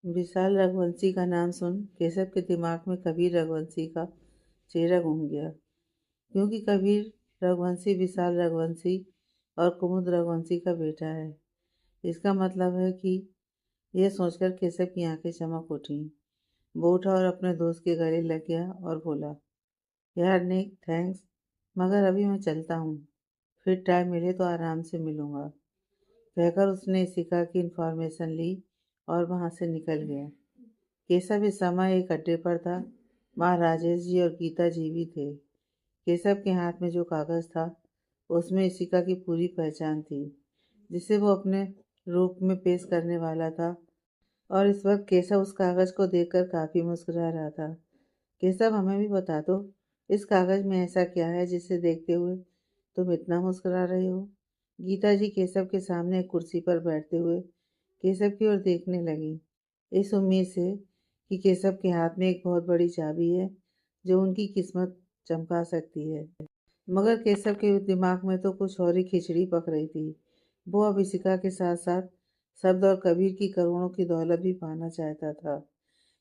विशाल रघुवंशी का नाम सुन केशव के दिमाग में कबीर रघुवंशी का चेहरा घूम गया, क्योंकि कबीर रघुवंशी विशाल रघुवंशी और कुमुद रघुवंशी का बेटा है। इसका मतलब है कि यह सोचकर केशव की आंखें चमक उठी। वो उठा और अपने दोस्त के गले लग गया और बोला, यार निक, थैंक्स, मगर अभी मैं चलता हूँ, फिर टाइम मिले तो आराम से मिलूंगा। कहकर उसने इशिका की इन्फॉर्मेशन ली और वहां से निकल गया। केशव इस समय एक अड्डे पर था। वहाँ राजेश जी और गीता जी भी थे। केशव के हाथ में जो कागज था उसमें इशिका की पूरी पहचान थी, जिसे वो अपने रूप में पेश करने वाला था। और इस वक्त केशव उस कागज को देखकर काफी मुस्कुरा रहा था। केशव, हमें भी बता दो, इस कागज में ऐसा क्या है जिसे देखते हुए तुम इतना मुस्कुरा रहे हो? गीता जी केशव के सामने एक कुर्सी पर बैठते हुए केशव की ओर देखने लगी, इस उम्मीद से कि केशव के हाथ में एक बहुत बड़ी चाबी है जो उनकी किस्मत चमका सकती है। मगर केशव के दिमाग में तो कुछ और ही खिचड़ी पक रही थी। वो अब इशिका के साथ साथ शब्द और कबीर की करोड़ों की दौलत भी पाना चाहता था।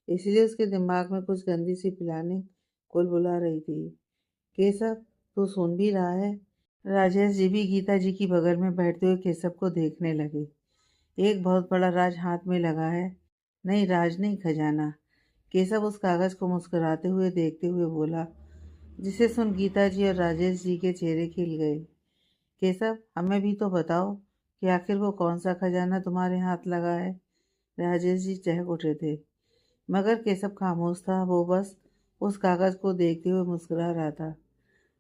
इसलिए उसके दिमाग में कुछ गंदी सी प्लानिंग कुल बुला रही थी। केशव, तू सुन भी रहा है? राजेश जी भी गीता जी की बगल में बैठते हुए केशव को देखने लगे। एक बहुत बड़ा राज हाथ में लगा है। नहीं, राज नहीं, खजाना। केशव उस कागज को मुस्कुराते हुए देखते हुए बोला, जिसे सुन गीता जी और राजेश जी के चेहरे खिल गए। केशव, हमें भी तो बताओ कि आखिर वो कौन सा खजाना तुम्हारे हाथ लगा है? राजेश जी चहक उठे थे, मगर केशव खामोश था। वो बस उस कागज को देखते हुए मुस्कुरा रहा था।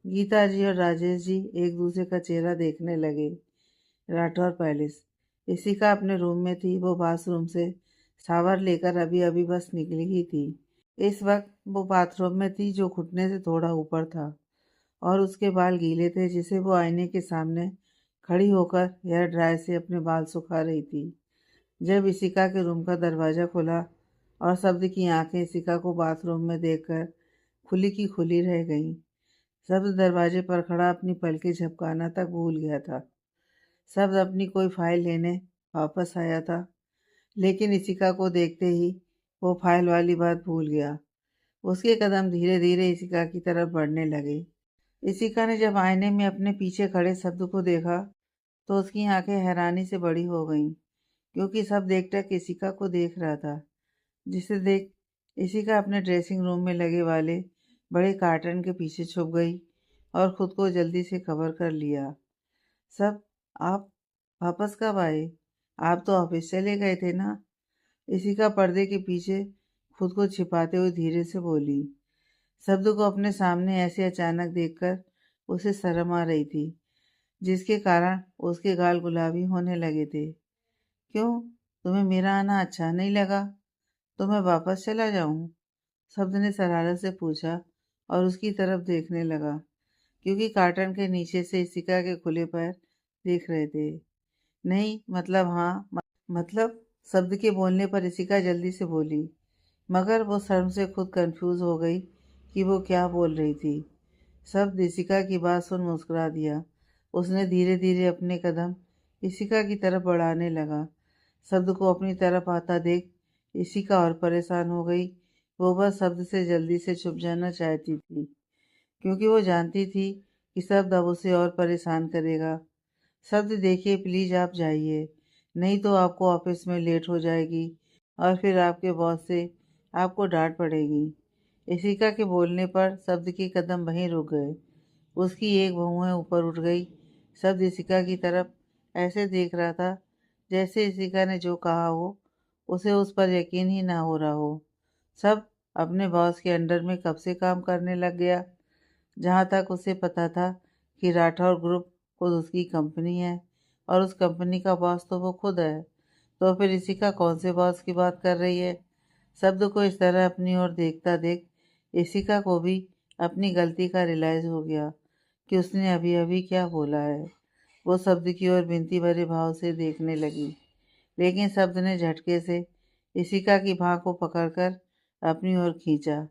गीता जी और राजेश जी एक दूसरे का चेहरा देखने लगे। राठौर पैलेस। इशिका अपने रूम में थी। वो बाथरूम से शावर लेकर अभी अभी बस निकली ही थी। इस वक्त वो बाथरूम में थी, जो घुटने से थोड़ा ऊपर था, और उसके बाल गीले थे, जिसे वो आईने के सामने खड़ी होकर हेयर ड्रायर से अपने बाल सुखा रही थी। जब इशिका के रूम का दरवाज़ा खुला और शब्द की आंखें इशिका को बाथरूम में देखकर खुली की खुली रह गईं। शब्द दरवाजे पर खड़ा अपनी पलकें झपकाना तक भूल गया था। शब्द अपनी कोई फाइल लेने वापस आया था, लेकिन इशिका को देखते ही वो फाइल वाली बात भूल गया। उसके कदम धीरे धीरे इशिका की तरफ बढ़ने लगे। इशिका ने जब आईने में अपने पीछे खड़े शब्द को देखा तो उसकी आंखें हैरानी से बड़ी हो गईं, क्योंकि शब्द एकटक इशिका को देख रहा था। जिसे देख इशिका अपने ड्रेसिंग रूम में लगे वाले बड़े कार्टन के पीछे छुप गई और खुद को जल्दी से कवर कर लिया। सब, आप वापस कब आए? आप तो ऑफिस चले गए थे ना? इशिका पर्दे के पीछे खुद को छिपाते हुए धीरे से बोली। शब्द को अपने सामने ऐसे अचानक देखकर उसे शर्म आ रही थी, जिसके कारण उसके गाल गुलाबी होने लगे थे। क्यों? तुम्हें मेरा आना अच्छा नहीं लगा? तो मैं वापस चला जाऊं? शब्द ने शरारत से पूछा और उसकी तरफ देखने लगा, क्योंकि कार्टन के नीचे से इशिका के खुले पैर देख रहे थे। नहीं, मतलब हाँ, मतलब। शब्द के बोलने पर इशिका जल्दी से बोली, मगर वो शर्म से खुद कंफ्यूज हो गई कि वो क्या बोल रही थी। शब्द इशिका की बात सुन मुस्कुरा दिया। उसने धीरे धीरे अपने कदम इशिका की तरफ बढ़ाने लगा। शब्द को अपनी तरफ आता देख इशिका और परेशान हो गई। वो बस शब्द से जल्दी से छुप जाना चाहती थी, क्योंकि वो जानती थी कि शब्द अब उसे और परेशान करेगा। शब्द, देखिए प्लीज आप जाइए, नहीं तो आपको ऑफिस में लेट हो जाएगी और फिर आपके बॉस से आपको डांट पड़ेगी। इशिका के बोलने पर शब्द के कदम वहीं रुक गए। उसकी एक भौहें ऊपर उठ गई। शब्द इशिका की तरफ ऐसे देख रहा था जैसे इशिका ने जो कहा हो उसे उस पर यकीन ही ना हो रहा हो। सब अपने बॉस के अंडर में कब से काम करने लग गया? जहाँ तक उसे पता था कि राठौर ग्रुप खुद उसकी कंपनी है और उस कंपनी का बॉस तो वो खुद है। तो फिर इशिका कौन से बॉस की बात कर रही है? शब्द को इस तरह अपनी ओर देखता देख इशिका को भी अपनी गलती का रियलाइज हो गया कि उसने अभी अभी क्या बोला है। वो शब्द की ओर विनती भरे भाव से देखने लगी, लेकिन शब्द ने झटके से इशिका की बाह को पकड़कर अपनी ओर खींचा,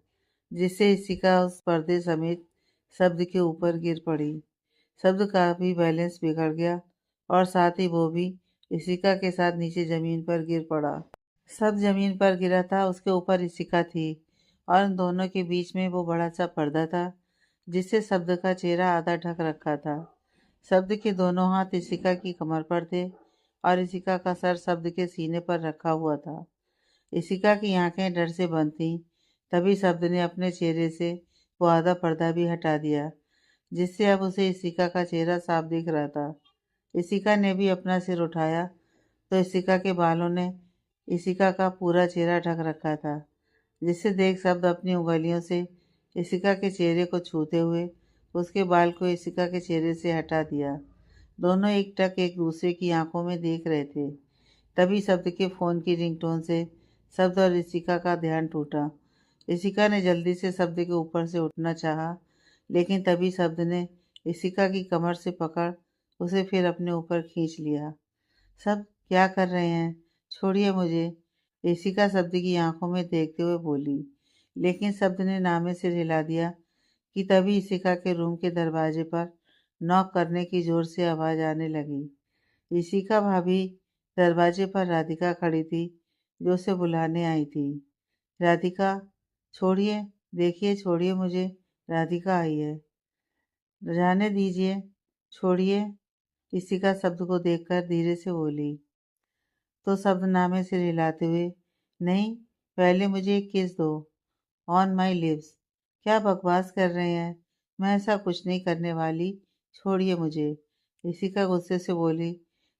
जिससे इशिका उस पर्दे समेत शब्द के ऊपर गिर पड़ी। शब्द का भी बैलेंस बिगड़ गया और साथ ही वो भी इशिका के साथ नीचे जमीन पर गिर पड़ा। सब जमीन पर गिरा था, उसके ऊपर ऋषिका थी और उन दोनों के बीच में वो बड़ा सा पर्दा था जिससे शब्द का चेहरा आधा ढक रखा था। शब्द के दोनों हाथ ऋषिका की कमर पर थे और ऋषिका का सर शब्द के सीने पर रखा हुआ था। ऋषिका की आंखें डर से बंद थीं। तभी शब्द ने अपने चेहरे से वो आधा पर्दा भी हटा दिया, जिससे अब उसे ऋषिका का चेहरा साफ दिख रहा था। ऋषिका ने भी अपना सिर उठाया तो ऋषिका के बालों ने ऋषिका का पूरा चेहरा ढक रखा था, जिसे देख शब्द अपनी उंगलियों से ऋषिका के चेहरे को छूते हुए उसके बाल को ऋषिका के चेहरे से हटा दिया। दोनों एकटक एक दूसरे की आंखों में देख रहे थे। तभी शब्द के फोन की रिंगटोन से शब्द और ऋषिका का ध्यान टूटा। ऋषिका ने जल्दी से शब्द के ऊपर से उठना चाहा, लेकिन तभी शब्द ने ऋषिका की कमर से पकड़ उसे फिर अपने ऊपर खींच लिया। सब क्या कर रहे हैं? छोड़िए मुझे, ऋषिका शब्द की आंखों में देखते हुए बोली। लेकिन शब्द ने नामे सिर हिला दिया कि तभी ऋषिका के रूम के दरवाजे पर नॉक करने की जोर से आवाज आने लगी। ऋषिका भाभी, दरवाजे पर राधिका खड़ी थी जो उसे बुलाने आई थी। राधिका, छोड़िए, देखिए, छोड़िए मुझे, राधिका आई है। जाने दीजिए, छोड़िए, ऋषिका शब्द को देखकर धीरे से बोली। तो शब्द नामे सिर हिलाते हुए, नहीं, पहले मुझे एक किस दो, ऑन माई लिप्स। क्या बकवास कर रहे हैं? मैं ऐसा कुछ नहीं करने वाली, छोड़िए मुझे, ऋषिका गुस्से से बोली।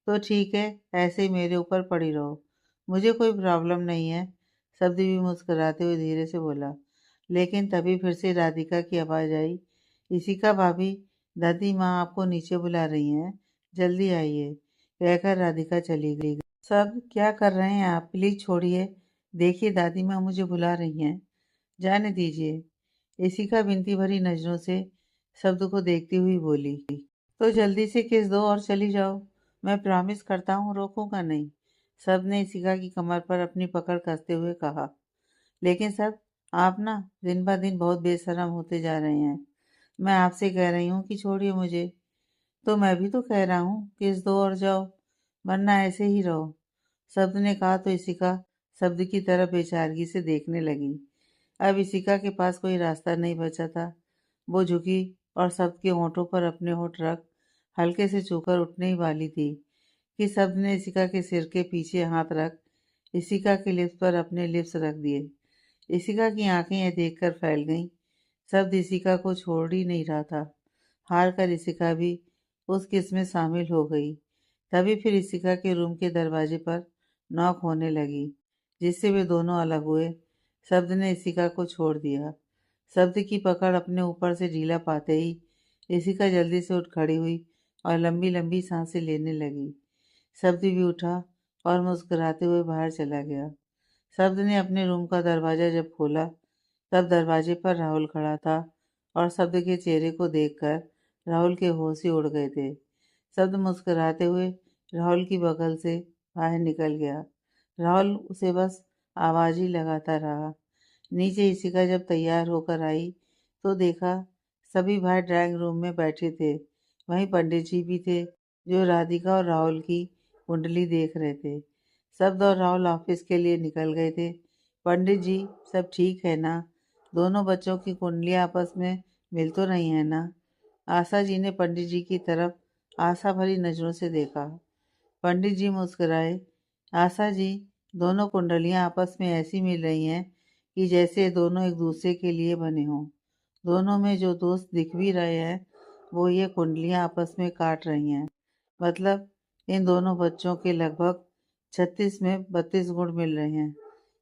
तो ठीक है, ऐसे ही मेरे ऊपर पड़ी रहो, मुझे कोई प्रॉब्लम नहीं है, शब्द भी मुस्कुराते हुए धीरे से बोला। लेकिन तभी फिर से राधिका की आवाज़ आई, ऋषिका भाभी, दादी माँ आपको नीचे बुला रही हैं, जल्दी आइए, कहकर राधिका चली गई। सब क्या कर रहे हैं आप? प्लीज छोड़िए, देखिए दादी माँ मुझे बुला रही हैं, जाने दीजिए, ऋषिका विनती भरी नजरों से शब्द को देखती हुई बोली। तो जल्दी से किस दो और चली जाओ, मैं प्रॉमिस करता हूँ रोकूंगा नहीं, शब्द ने ऋषिका की कमर पर अपनी पकड़ कसते हुए कहा। लेकिन सब, आप ना दिन ब दिन बहुत बेशरम होते जा रहे हैं, मैं आपसे कह रही हूँ कि छोड़िए मुझे। तो मैं भी तो कह रहा हूँ किस दो और जाओ, वरना ऐसे ही रहो, शब्द ने कहा तो इशिका शब्द की तरफ बेचारगी से देखने लगी। अब इशिका के पास कोई रास्ता नहीं बचा था। वो झुकी और शब्द के होठों पर अपने होठ रख हल्के से छूकर उठने ही वाली थी कि शब्द ने इशिका के सिर के पीछे हाथ रख इशिका के लिप्स पर अपने लिप्स रख दिए। इशिका की आंखें यह देखकर फैल गईं। शब्द इशिका को छोड़ ही नहीं रहा था। हार कर इशिका भी उस किस में शामिल हो गई। तभी फिर इशिका के रूम के दरवाजे पर नॉक होने लगी, जिससे वे दोनों अलग हुए। शब्द ने इशिका को छोड़ दिया। शब्द की पकड़ अपने ऊपर से ढीला पाते ही इशिका जल्दी से उठ खड़ी हुई और लंबी लंबी सांसें लेने लगी। शब्द भी उठा और मुस्कुराते हुए बाहर चला गया। शब्द ने अपने रूम का दरवाजा जब खोला तब दरवाजे पर राहुल खड़ा था और शब्द के चेहरे को देखकर राहुल के होश ही उड़ गए थे। शब्द मुस्कुराते हुए राहुल की बगल से बाहर निकल गया। राहुल उसे बस आवाज ही लगाता रहा। नीचे इशिका जब तैयार होकर आई तो देखा सभी भाई ड्राइंग रूम में बैठे थे। वहीं पंडित जी भी थे जो राधिका और राहुल की कुंडली देख रहे थे। शब्द और राहुल ऑफिस के लिए निकल गए थे। पंडित जी, सब ठीक है ना? दोनों बच्चों की कुंडलियां आपस में मिल तो रही है ना? आशा जी ने पंडित जी की तरफ आशा भरी नजरों से देखा। पंडित जी मुस्कुराए। आशा जी, दोनों कुंडलियां आपस में ऐसी मिल रही हैं कि जैसे दोनों एक दूसरे के लिए बने हों। दोनों में जो दोस्त दिख भी रहे हैं वो ये कुंडलियां आपस में काट रही हैं। मतलब इन दोनों बच्चों के लगभग 36 में 32 गुण मिल रहे हैं।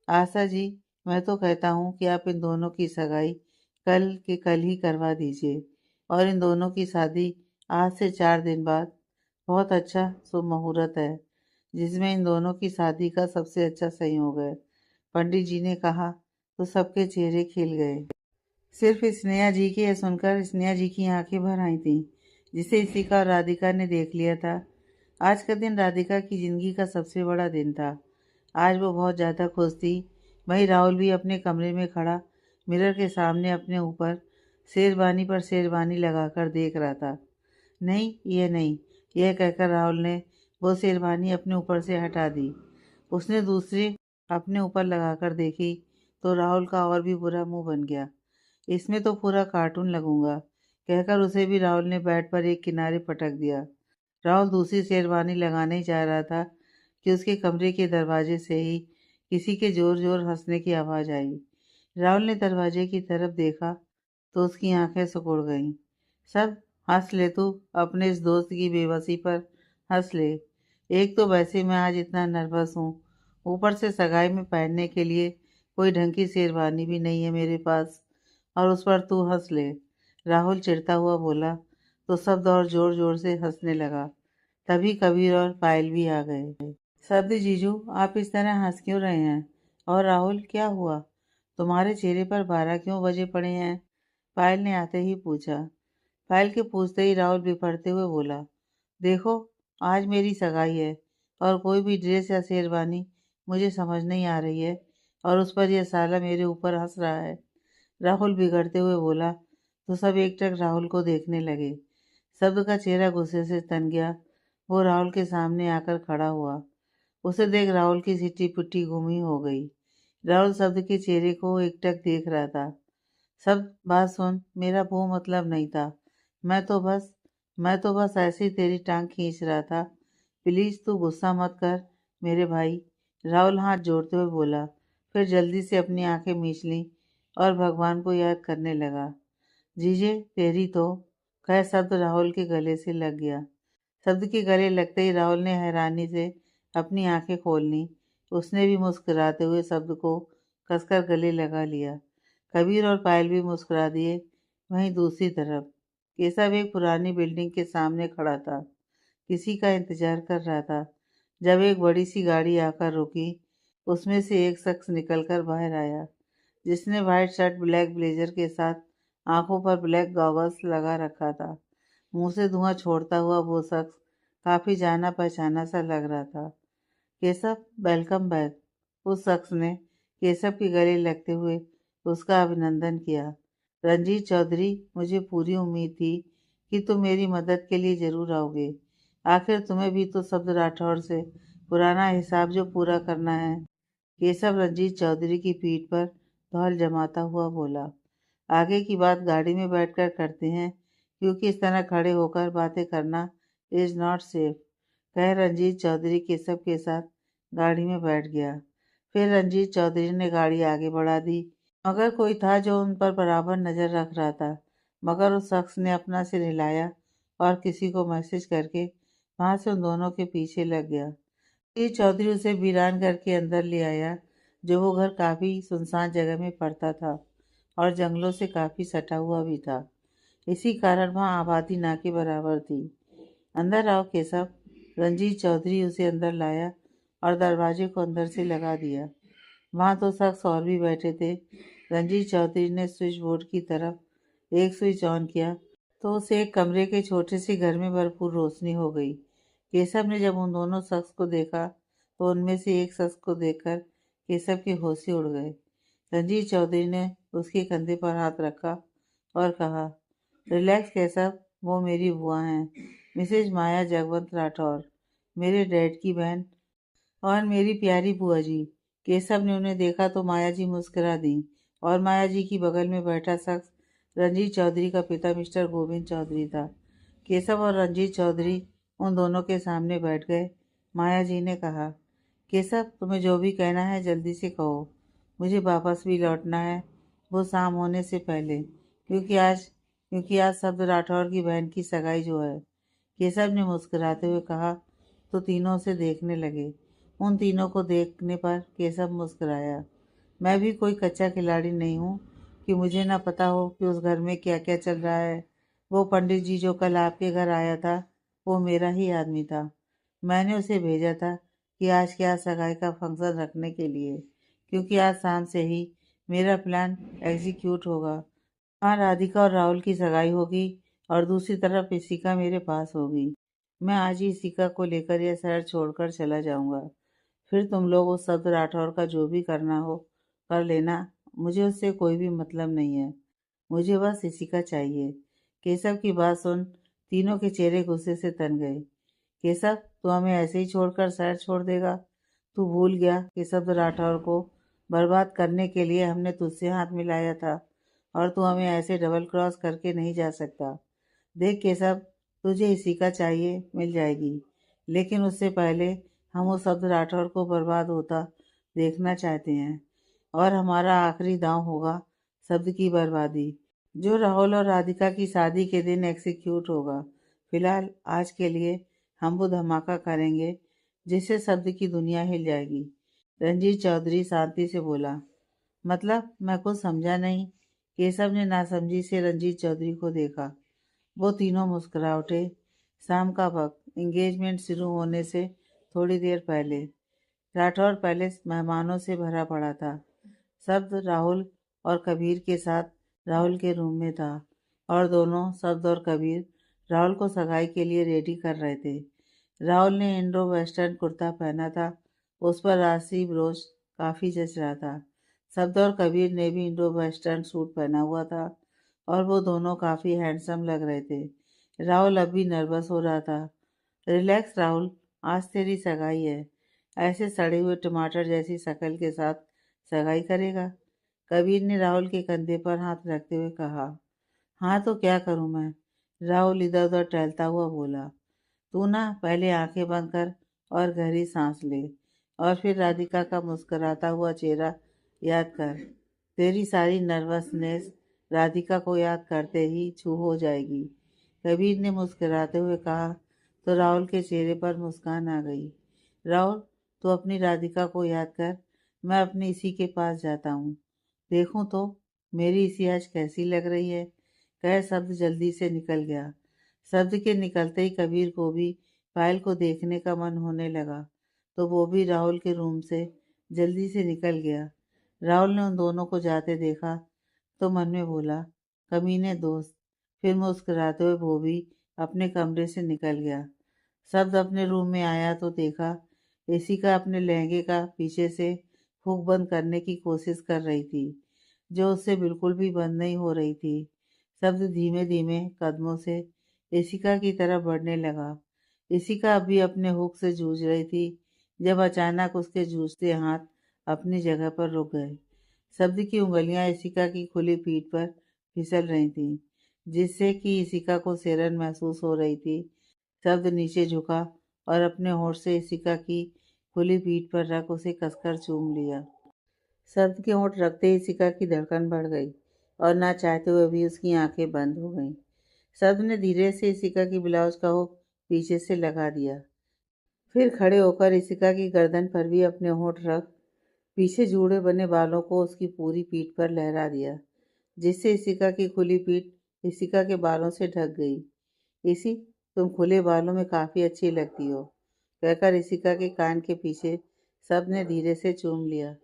आशा जी, मैं तो कहता हूँ कि आप इन दोनों की सगाई कल के कल ही करवा दीजिए और इन दोनों की शादी आज से 4 दिन बाद। बहुत अच्छा शुभ मुहूर्त है जिसमें इन दोनों की शादी का सबसे अच्छा संयोग है, पंडित जी ने कहा तो सबके चेहरे खिल गए। सिर्फ स्नेहा जी के यह सुनकर स्नेहा जी की आंखें भर आई थीं, जिसे इशिका और राधिका ने देख लिया था। आज का दिन राधिका की जिंदगी का सबसे बड़ा दिन था। आज वो बहुत ज़्यादा खुश थी। वहीं राहुल भी अपने कमरे में खड़ा मिरर के सामने अपने ऊपर शेरवानी पर शेरवानी लगाकर देख रहा था। नहीं, ये नहीं, यह कहकर राहुल ने वो शेरवानी अपने ऊपर से हटा दी। उसने दूसरी अपने ऊपर लगाकर देखी तो राहुल का और भी बुरा मुंह बन गया। इसमें तो पूरा कार्टून लगूंगा, कहकर उसे भी राहुल ने बेड पर एक किनारे पटक दिया। राहुल दूसरी शेरवानी लगाने ही जा रहा था कि उसके कमरे के दरवाजे से ही किसी के जोर जोर हंसने की आवाज़ आई। राहुल ने दरवाजे की तरफ देखा तो उसकी आंखें सिकुड़ गईं। सब हंस ले तू, अपने इस दोस्त की बेबसी पर हंस ले। एक तो वैसे मैं आज इतना नर्वस हूँ, ऊपर से सगाई में पहनने के लिए कोई ढंग की शेरवानी भी नहीं है मेरे पास, और उस पर तू हंस ले। राहुल चिढ़ता हुआ बोला तो सब और जोर जोर से हंसने लगा। तभी कबीर और पायल भी आ गए। सब्र जीजू, आप इस तरह हंस क्यों रहे हैं? और राहुल, क्या हुआ? तुम्हारे चेहरे पर 12 क्यों बजे पड़े हैं? पायल ने आते ही पूछा। पायल के पूछते ही राहुल बिफरते हुए बोला, देखो, आज मेरी सगाई है और कोई भी ड्रेस या शेरवानी मुझे समझ नहीं आ रही है, और उस पर यह साला मेरे ऊपर हंस रहा है। राहुल बिगड़ते हुए बोला तो सब एकटक राहुल को देखने लगे। शब्द का चेहरा गुस्से से तन गया। वो राहुल के सामने आकर खड़ा हुआ। उसे देख राहुल की सिट्टी पिट्टी गुमी हो गई। राहुल शब्द के चेहरे को एकटक देख रहा था। सब, बात सुन, मेरा वो मतलब नहीं था। मैं तो बस मैं तो बस ऐसे ही तेरी टांग खींच रहा था। प्लीज तू गुस्सा मत कर मेरे भाई। राहुल हाथ जोड़ते हुए बोला, फिर जल्दी से अपनी आंखें मीच ली और भगवान को याद करने लगा। जीजे तेरी तो। कह शब्द राहुल के गले से लग गया। शब्द के गले लगते ही राहुल ने हैरानी से अपनी आंखें खोल ली। उसने भी मुस्कुराते हुए शब्द को कसकर गले लगा लिया। कबीर और पायल भी मुस्कुरा दिए। वहीं दूसरी तरफ केशव एक पुरानी बिल्डिंग के सामने खड़ा था, किसी का इंतजार कर रहा था। जब एक बड़ी सी गाड़ी आकर रुकी, उसमें से एक शख्स निकलकर बाहर आया, जिसने व्हाइट शर्ट ब्लैक ब्लेजर के साथ आंखों पर ब्लैक गॉगल्स लगा रखा था। मुंह से धुआं छोड़ता हुआ वो शख्स काफी जाना पहचाना सा लग रहा था। Keshav, welcome back. उस शख्स ने केशव के गले लगते हुए उसका अभिनंदन किया। रंजीत चौधरी, मुझे पूरी उम्मीद थी कि तुम मेरी मदद के लिए जरूर आओगे। आखिर तुम्हें भी तो शब्द राठौड़ से पुराना हिसाब जो पूरा करना है। केशव रंजीत चौधरी की पीठ पर धौल जमाता हुआ बोला, आगे की बात गाड़ी में बैठकर करते हैं, क्योंकि इस तरह खड़े होकर बातें करना इज नॉट सेफ। कह रंजीत चौधरी केशव के साथ गाड़ी में बैठ गया। फिर रंजीत चौधरी ने गाड़ी आगे बढ़ा दी, मगर कोई था जो उन पर बराबर नजर रख रहा था। मगर उस शख्स ने अपना सिर हिलाया और किसी को मैसेज करके वहां से उन दोनों के पीछे लग गया। रंजीत चौधरी उसे वीरान घर के अंदर ले आया, जो वो घर काफी सुनसान जगह में पड़ता था और जंगलों से काफी सटा हुआ भी था। इसी कारण वहाँ आबादी ना के बराबर थी। अंदर आओ केशव। रंजीत चौधरी उसे अंदर लाया और दरवाजे को अंदर से लगा दिया। वहाँ तो शख्स और भी बैठे थे। रंजीत चौधरी ने स्विच बोर्ड की तरफ एक स्विच ऑन किया तो उसे एक कमरे के छोटे से घर में भरपूर रोशनी हो गई। केशव ने जब उन दोनों शख्स को देखा तो उनमें से एक शख्स को देखकर केशव के होश ही उड़ गए। रंजीत चौधरी ने उसके कंधे पर हाथ रखा और कहा, रिलैक्स केशव, वो मेरी बुआ हैं, मिसेज माया जगवंत राठौर, मेरे डैड की बहन और मेरी प्यारी बुआ जी। केशव ने उन्हें देखा तो माया जी मुस्कुरा दी, और माया जी की बगल में बैठा शख्स रंजीत चौधरी का पिता मिस्टर गोविंद चौधरी था। केशव और रंजीत चौधरी उन दोनों के सामने बैठ गए। माया जी ने कहा, केशव, तुम्हें जो भी कहना है जल्दी से कहो। मुझे वापस भी लौटना है, वो शाम होने से पहले, क्योंकि आज शब्द राठौर की बहन की सगाई जो है। केशव ने मुस्कुराते हुए कहा तो तीनों से देखने लगे। उन तीनों को देखने पर केशव मुस्कुराया। मैं भी कोई कच्चा खिलाड़ी नहीं हूँ कि मुझे ना पता हो कि उस घर में क्या क्या चल रहा है। वो पंडित जी जो कल आपके घर आया था, वो मेरा ही आदमी था। मैंने उसे भेजा था कि आज के आज सगाई का फंक्शन रखने के लिए, क्योंकि आज शाम से ही मेरा प्लान एग्जीक्यूट होगा। हाँ, राधिका और राहुल की सगाई होगी और दूसरी तरफ इशिका मेरे पास होगी। मैं आज ही इशिका को लेकर यह शहर छोड़कर चला जाऊंगा। फिर तुम लोग उस शब्द राठौर का जो भी करना हो कर लेना। मुझे उससे कोई भी मतलब नहीं है। मुझे बस इशिका चाहिए। केशव की बात सुन तीनों के चेहरे गुस्से से तन गए। केशव, तू हमें ऐसे ही छोड़कर शहर छोड़ देगा? तू भूल गया कि शब्द राठौर को बर्बाद करने के लिए हमने तुझसे हाथ मिलाया था और तू हमें ऐसे डबल क्रॉस करके नहीं जा सकता। देख केशव, तुझे इसी का चाहिए मिल जाएगी, लेकिन उससे पहले हम उस शब्द राठौर को बर्बाद होता देखना चाहते हैं और हमारा आखिरी दांव होगा शब्द की बर्बादी, जो राहुल और राधिका की शादी के दिन एग्जीक्यूट होगा। फिलहाल आज के लिए हम वो धमाका करेंगे जिससे शब्द की दुनिया हिल जाएगी। रंजीत चौधरी शांति से बोला। मतलब मैं कुछ समझा नहीं। केशव ने नासमझी से रंजीत चौधरी को देखा। वो तीनों मुस्कुरा उठे। शाम का वक्त, एंगेजमेंट शुरू होने से थोड़ी देर पहले राठौर पैलेस मेहमानों से भरा पड़ा था। शब्द राहुल और कबीर के साथ राहुल के रूम में था और दोनों शब्द और कबीर राहुल को सगाई के लिए रेडी कर रहे थे। राहुल ने इंडो वेस्टर्न कुर्ता पहना था, उस पर राशि ब्रोच काफ़ी जच रहा था। शब्द और कबीर ने भी इंडो वेस्टर्न सूट पहना हुआ था और वो दोनों काफ़ी हैंडसम लग रहे थे। राहुल अब भी नर्वस हो रहा था। रिलैक्स राहुल, आज तेरी सगाई है। ऐसे सड़े हुए टमाटर जैसी शक्ल के साथ सगाई करेगा? कबीर ने राहुल के कंधे पर हाथ रखते हुए कहा। हाँ तो क्या करूँ मैं? राहुल इधर उधर टहलता हुआ बोला। तू ना पहले आंखें बंद कर और गहरी सांस ले और फिर राधिका का मुस्कुराता हुआ चेहरा याद कर। तेरी सारी नर्वसनेस राधिका को याद करते ही छू हो जाएगी। कबीर ने मुस्कुराते हुए कहा तो राहुल के चेहरे पर मुस्कान आ गई। राहुल, तू अपनी राधिका को याद कर, मैं अपनी इसी के पास जाता हूँ। देखूँ तो मेरी इसी आज कैसी लग रही है। कह शब्द जल्दी से निकल गया। शब्द के निकलते ही कबीर को भी पायल को देखने का मन होने लगा, तो वो भी राहुल के रूम से जल्दी से निकल गया। राहुल ने उन दोनों को जाते देखा तो मन में बोला, कमीने दोस्त। फिर मुस्कुराते हुए वो भी अपने कमरे से निकल गया। शब्द अपने रूम में आया तो देखा एसी का अपने लहंगे का पीछे से हुक बंद करने की कोशिश कर रही थी, जो उससे बिल्कुल भी बंद नहीं हो रही थी। शब्द धीमे धीमे कदमों से एसिका की तरफ बढ़ने लगा। एसिका अभी अपने हुक से जूझ रही थी जब अचानक उसके जूझते हाथ अपनी जगह पर रुक गए। शब्द की उंगलियां एसिका की खुली पीठ पर फिसल रही थीं, जिससे कि एसिका को सिरन महसूस हो रही थी। शब्द नीचे झुका और अपने होठ से एसिका की खुली पीठ पर रख उसे कसकर चूम लिया। शब्द के होठ रखते ही एसिका की धड़कन बढ़ गई और ना चाहते हुए भी उसकी आंखें बंद हो गईं। शब्द ने धीरे से एसिका की ब्लाउज का हुक पीछे से लगा दिया। फिर खड़े होकर एसिका की गर्दन पर भी अपने होठ रख पीछे जूड़े बने बालों को उसकी पूरी पीठ पर लहरा दिया, जिससे एसिका की खुली पीठ एसिका के बालों से ढक गई। इसी, तुम खुले बालों में काफ़ी अच्छी लगती हो, कहकर इसिका के कान के पीछे शब्द ने धीरे से चूम लिया।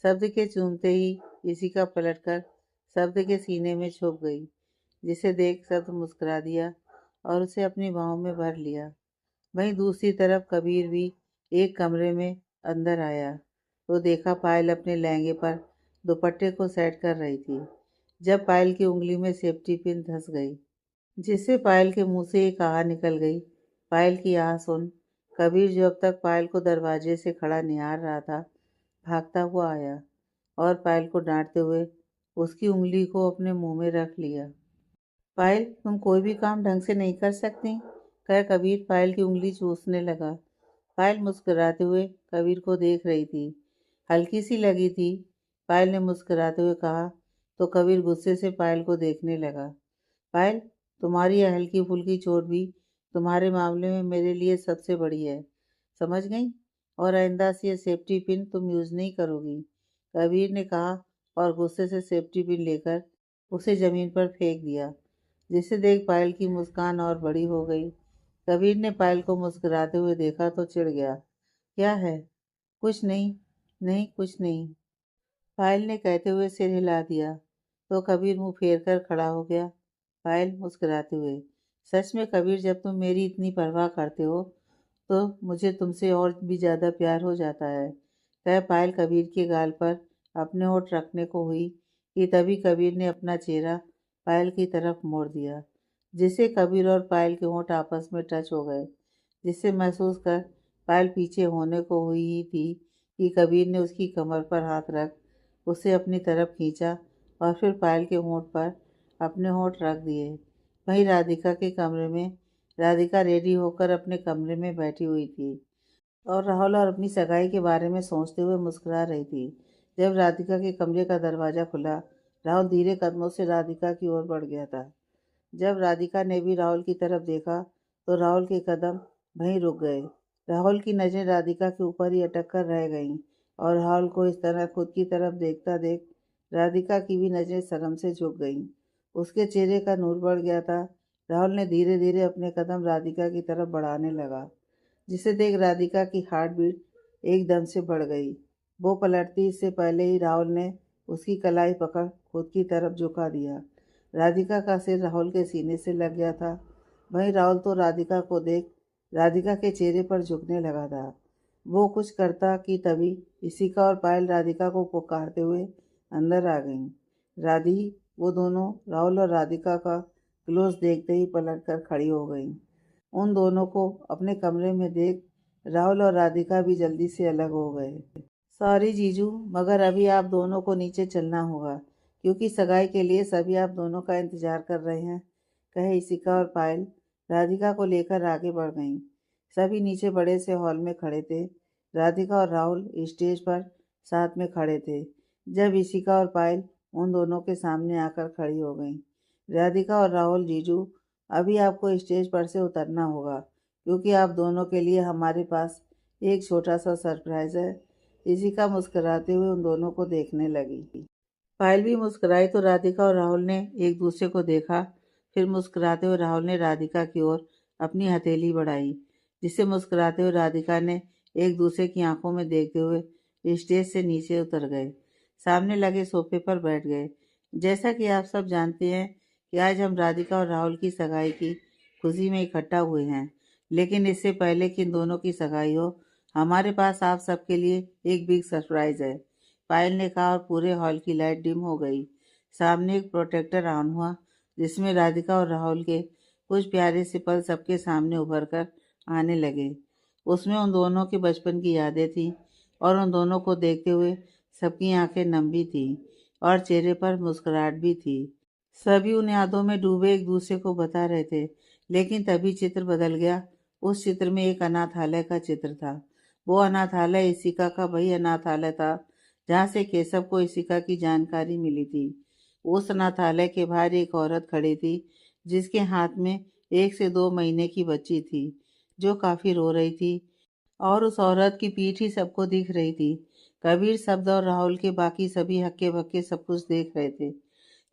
शब्द के चूमते ही इसिका पलटकर शब्द के सीने में छुप गई, जिसे देख शब्द मुस्कुरा दिया और उसे अपनी बाहों में भर लिया। वहीं दूसरी तरफ कबीर भी एक कमरे में अंदर आया तो देखा पायल अपने लहंगे पर दुपट्टे को सेट कर रही थी, जब पायल की उंगली में सेफ्टी पिन धंस गई, जिससे पायल के मुंह से एक आह निकल गई। पायल की आह सुन कबीर, जो अब तक पायल को दरवाजे से खड़ा निहार रहा था, भागता हुआ आया और पायल को डांटते हुए उसकी उंगली को अपने मुंह में रख लिया। पायल, तुम कोई भी काम ढंग से नहीं कर सकती, कह कबीर पायल की उंगली चूसने लगा। पायल मुस्कुराते हुए कबीर को देख रही थी। हल्की सी लगी थी, पायल ने मुस्कुराते हुए कहा तो कबीर गुस्से से पायल को देखने लगा। पायल, तुम्हारी यह हल्की फुल्की चोट भी तुम्हारे मामले में मेरे लिए सबसे बड़ी है, समझ गई? और आइंदा से ये सेफ्टी पिन तुम यूज़ नहीं करोगी, कबीर ने कहा और गुस्से से सेफ्टी पिन लेकर उसे ज़मीन पर फेंक दिया, जिसे देख पायल की मुस्कान और बड़ी हो गई। कबीर ने पायल को मुस्कुराते हुए देखा तो चिढ़ गया। क्या है? कुछ नहीं, नहीं कुछ नहीं, पायल ने कहते हुए सिर हिला दिया तो कबीर मुंह फेर कर खड़ा हो गया। पायल मुस्कुराते हुए, सच में कबीर, जब तुम मेरी इतनी परवाह करते हो तो मुझे तुमसे और भी ज़्यादा प्यार हो जाता है, कह पायल कबीर के गाल पर अपने होठ रखने को हुई कि तभी कबीर ने अपना चेहरा पायल की तरफ मोड़ दिया, जिससे कबीर और पायल के होठ आपस में टच हो गए, जिससे महसूस कर पायल पीछे होने को हुई ही थी कि कबीर ने उसकी कमर पर हाथ रख उसे अपनी तरफ खींचा और फिर पायल के होंठ पर अपने होंठ रख दिए। वहीं राधिका के कमरे में राधिका रेडी होकर अपने कमरे में बैठी हुई थी और राहुल और अपनी सगाई के बारे में सोचते हुए मुस्कुरा रही थी। जब राधिका के कमरे का दरवाज़ा खुला, राहुल धीरे कदमों से राधिका की ओर बढ़ गया था। जब राधिका ने भी राहुल की तरफ देखा तो राहुल के कदम वहीं रुक गए। राहुल की नज़रें राधिका के ऊपर ही अटक कर रह गईं और राहुल को इस तरह खुद की तरफ देखता देख राधिका की भी नज़रें शर्म से झुक गईं। उसके चेहरे का नूर बढ़ गया था। राहुल ने धीरे धीरे अपने कदम राधिका की तरफ बढ़ाने लगा, जिसे देख राधिका की हार्ट बीट एकदम से बढ़ गई। वो पलटती इससे पहले ही राहुल ने उसकी कलाई पकड़ खुद की तरफ झुका दिया। राधिका का सिर राहुल के सीने से लग गया था। वहीं राहुल तो राधिका को देख राधिका के चेहरे पर झुकने लगा था। वो कुछ करता कि तभी इशिका और पायल राधिका को पुकारते हुए अंदर आ गईं। राधी, वो दोनों राहुल और राधिका का क्लोज देखते ही पलट कर खड़ी हो गईं। उन दोनों को अपने कमरे में देख राहुल और राधिका भी जल्दी से अलग हो गए। सॉरी जीजू, मगर अभी आप दोनों को नीचे चलना होगा, क्योंकि सगाई के लिए सभी आप दोनों का इंतजार कर रहे हैं, कहे इशिका और पायल राधिका को लेकर आगे बढ़ गईं। सभी नीचे बड़े से हॉल में खड़े थे। राधिका और राहुल स्टेज पर साथ में खड़े थे। जब इशिका और पायल उन दोनों के सामने आकर खड़ी हो गईं। राधिका और राहुल, जीजू, अभी आपको स्टेज पर से उतरना होगा, क्योंकि आप दोनों के लिए हमारे पास एक छोटा सा सरप्राइज़ है। इशिका मुस्कुराते हुए उन दोनों को देखने लगी। पायल भी मुस्कुराई तो राधिका और राहुल ने एक दूसरे को देखा। फिर मुस्कुराते हुए राहुल ने राधिका की ओर अपनी हथेली बढ़ाई, जिसे मुस्कुराते हुए राधिका ने एक दूसरे की आंखों में देखते हुए स्टेज से नीचे उतर गए, सामने लगे सोफे पर बैठ गए। जैसा कि आप सब जानते हैं कि आज हम राधिका और राहुल की सगाई की खुशी में इकट्ठा हुए हैं, लेकिन इससे पहले कि इन दोनों की सगाई हो, हमारे पास आप सबके लिए एक बिग सरप्राइज़ है, पायल ने कहा और पूरे हॉल की लाइट डिम हो गई। सामने एक प्रोटेक्टर ऑन हुआ, जिसमें राधिका और राहुल के कुछ प्यारे से पल सबके सामने उभर कर आने लगे। उसमें उन दोनों के बचपन की यादें थीं और उन दोनों को देखते हुए सबकी आंखें नम भी थीं और चेहरे पर मुस्कुराहट भी थी। सभी उन यादों में डूबे एक दूसरे को बता रहे थे, लेकिन तभी चित्र बदल गया। उस चित्र में एक अनाथालय का चित्र था। वो अनाथालय इशिका का वही अनाथालय था जहाँ से केशव को इशिका की जानकारी मिली थी। उस अनाथालय के बाहर एक औरत खड़ी थी, जिसके हाथ में 1 से 2 महीने की बच्ची थी, जो काफ़ी रो रही थी और उस औरत की पीठ ही सबको दिख रही थी। कबीर, शब्द और राहुल के बाकी सभी हक्के बक्के सब कुछ देख रहे थे।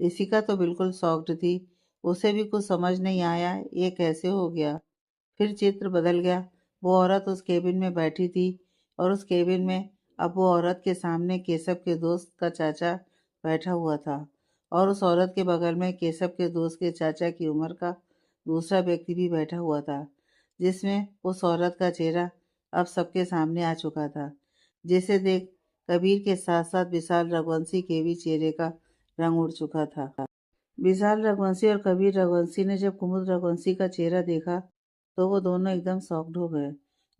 इशिका तो बिल्कुल शॉक्ड थी। उसे भी कुछ समझ नहीं आया, ये कैसे हो गया। फिर चित्र बदल गया। वो औरत उस केबिन में बैठी थी और उस केबिन में अब वो औरत के सामने केशव के दोस्त का चाचा बैठा हुआ था और उस औरत के बगल में केशव के दोस्त के चाचा की उम्र का दूसरा व्यक्ति भी बैठा हुआ था, जिसमें उस औरत का चेहरा अब सबके सामने आ चुका था, जिसे देख कबीर के साथ साथ विशाल रघुवंशी के भी चेहरे का रंग उड़ चुका था। विशाल रघुवंशी और कबीर रघुवंशी ने जब कुमुद रघुवंशी का चेहरा देखा तो वो दोनों एकदम शॉक्ड हो गए।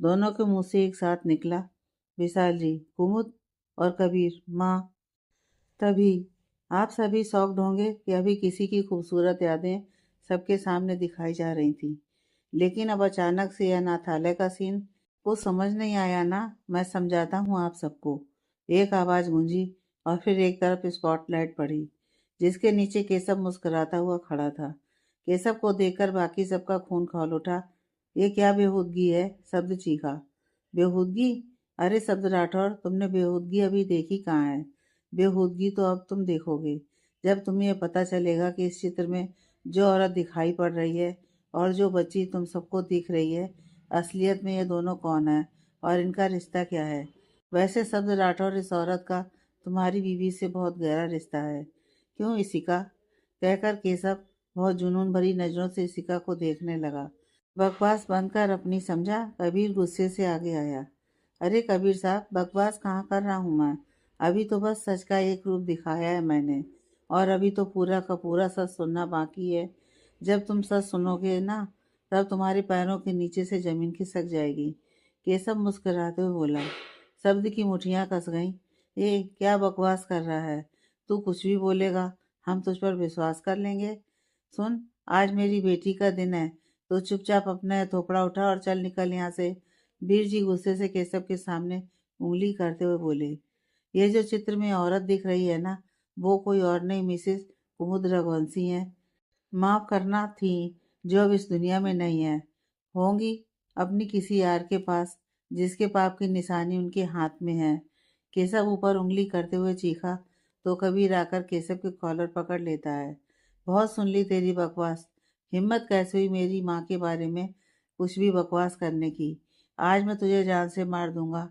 दोनों के मुंह से एक साथ निकला, विशाल जी, कुमुद और कबीर, माँ। तभी आप सभी शॉक्ड होंगे कि अभी किसी की खूबसूरत यादें सबके सामने दिखाई जा रही थी, लेकिन अब अचानक से यह अनाथालय का सीन कुछ समझ नहीं आया ना। मैं समझाता हूँ आप सबको। एक आवाज़ गूंजी और फिर एक तरफ स्पॉटलाइट पड़ी, जिसके नीचे केशव मुस्कुराता हुआ खड़ा था। केशव को देखकर बाकी सबका खून खौल उठा। ये क्या बेहूदगी है, शब्द चीखा। बेहूदगी? अरे शब्द राठौर, तुमने बेहूदगी अभी देखी कहाँ है। बेहूदगी तो अब तुम देखोगे, जब तुम्हें यह पता चलेगा कि इस चित्र में जो औरत दिखाई पड़ रही है और जो बच्ची तुम सबको दिख रही है, असलियत में ये दोनों कौन है और इनका रिश्ता क्या है। वैसे शब्द राठौर, इस औरत का तुम्हारी बीवी से बहुत गहरा रिश्ता है, क्यों इशिका? कहकर केशव बहुत जुनून भरी नज़रों से इशिका को देखने लगा। बकवास बंद कर अपनी, समझा? कबीर गुस्से से आगे आया। अरे कबीर साहब, बकवास कहाँ कर रहा हूँ मैं? अभी तो बस सच का एक रूप दिखाया है मैंने, और अभी तो पूरा का पूरा सच सुनना बाकी है। जब तुम सच सुनोगे ना, तब तुम्हारे पैरों के नीचे से जमीन खिसक जाएगी। केशव मुस्कुराते हुए बोला। शब्द की मुठियाँ कस गईं। ए क्या बकवास कर रहा है? तू कुछ भी बोलेगा, हम तुझ पर विश्वास कर लेंगे। सुन, आज मेरी बेटी का दिन है, तो चुपचाप अपना थोपड़ा उठा और चल निकल यहाँ से। वीर जी गुस्से से केशव के सामने उंगली करते हुए बोले। ये जो चित्र में औरत दिख रही है ना, वो कोई और नहीं मिसेस कुमुद रघुवंशी है। माफ करना थी, जो अब इस दुनिया में नहीं है। होंगी अपनी किसी यार के पास, जिसके पाप की निशानी उनके हाथ में है। केशव ऊपर उंगली करते हुए चीखा तो कबीर आकर केशव के कॉलर पकड़ लेता है। बहुत सुन ली तेरी बकवास। हिम्मत कैसे हुई मेरी माँ के बारे में कुछ भी बकवास करने की? आज मैं तुझे जान से मार दूंगा,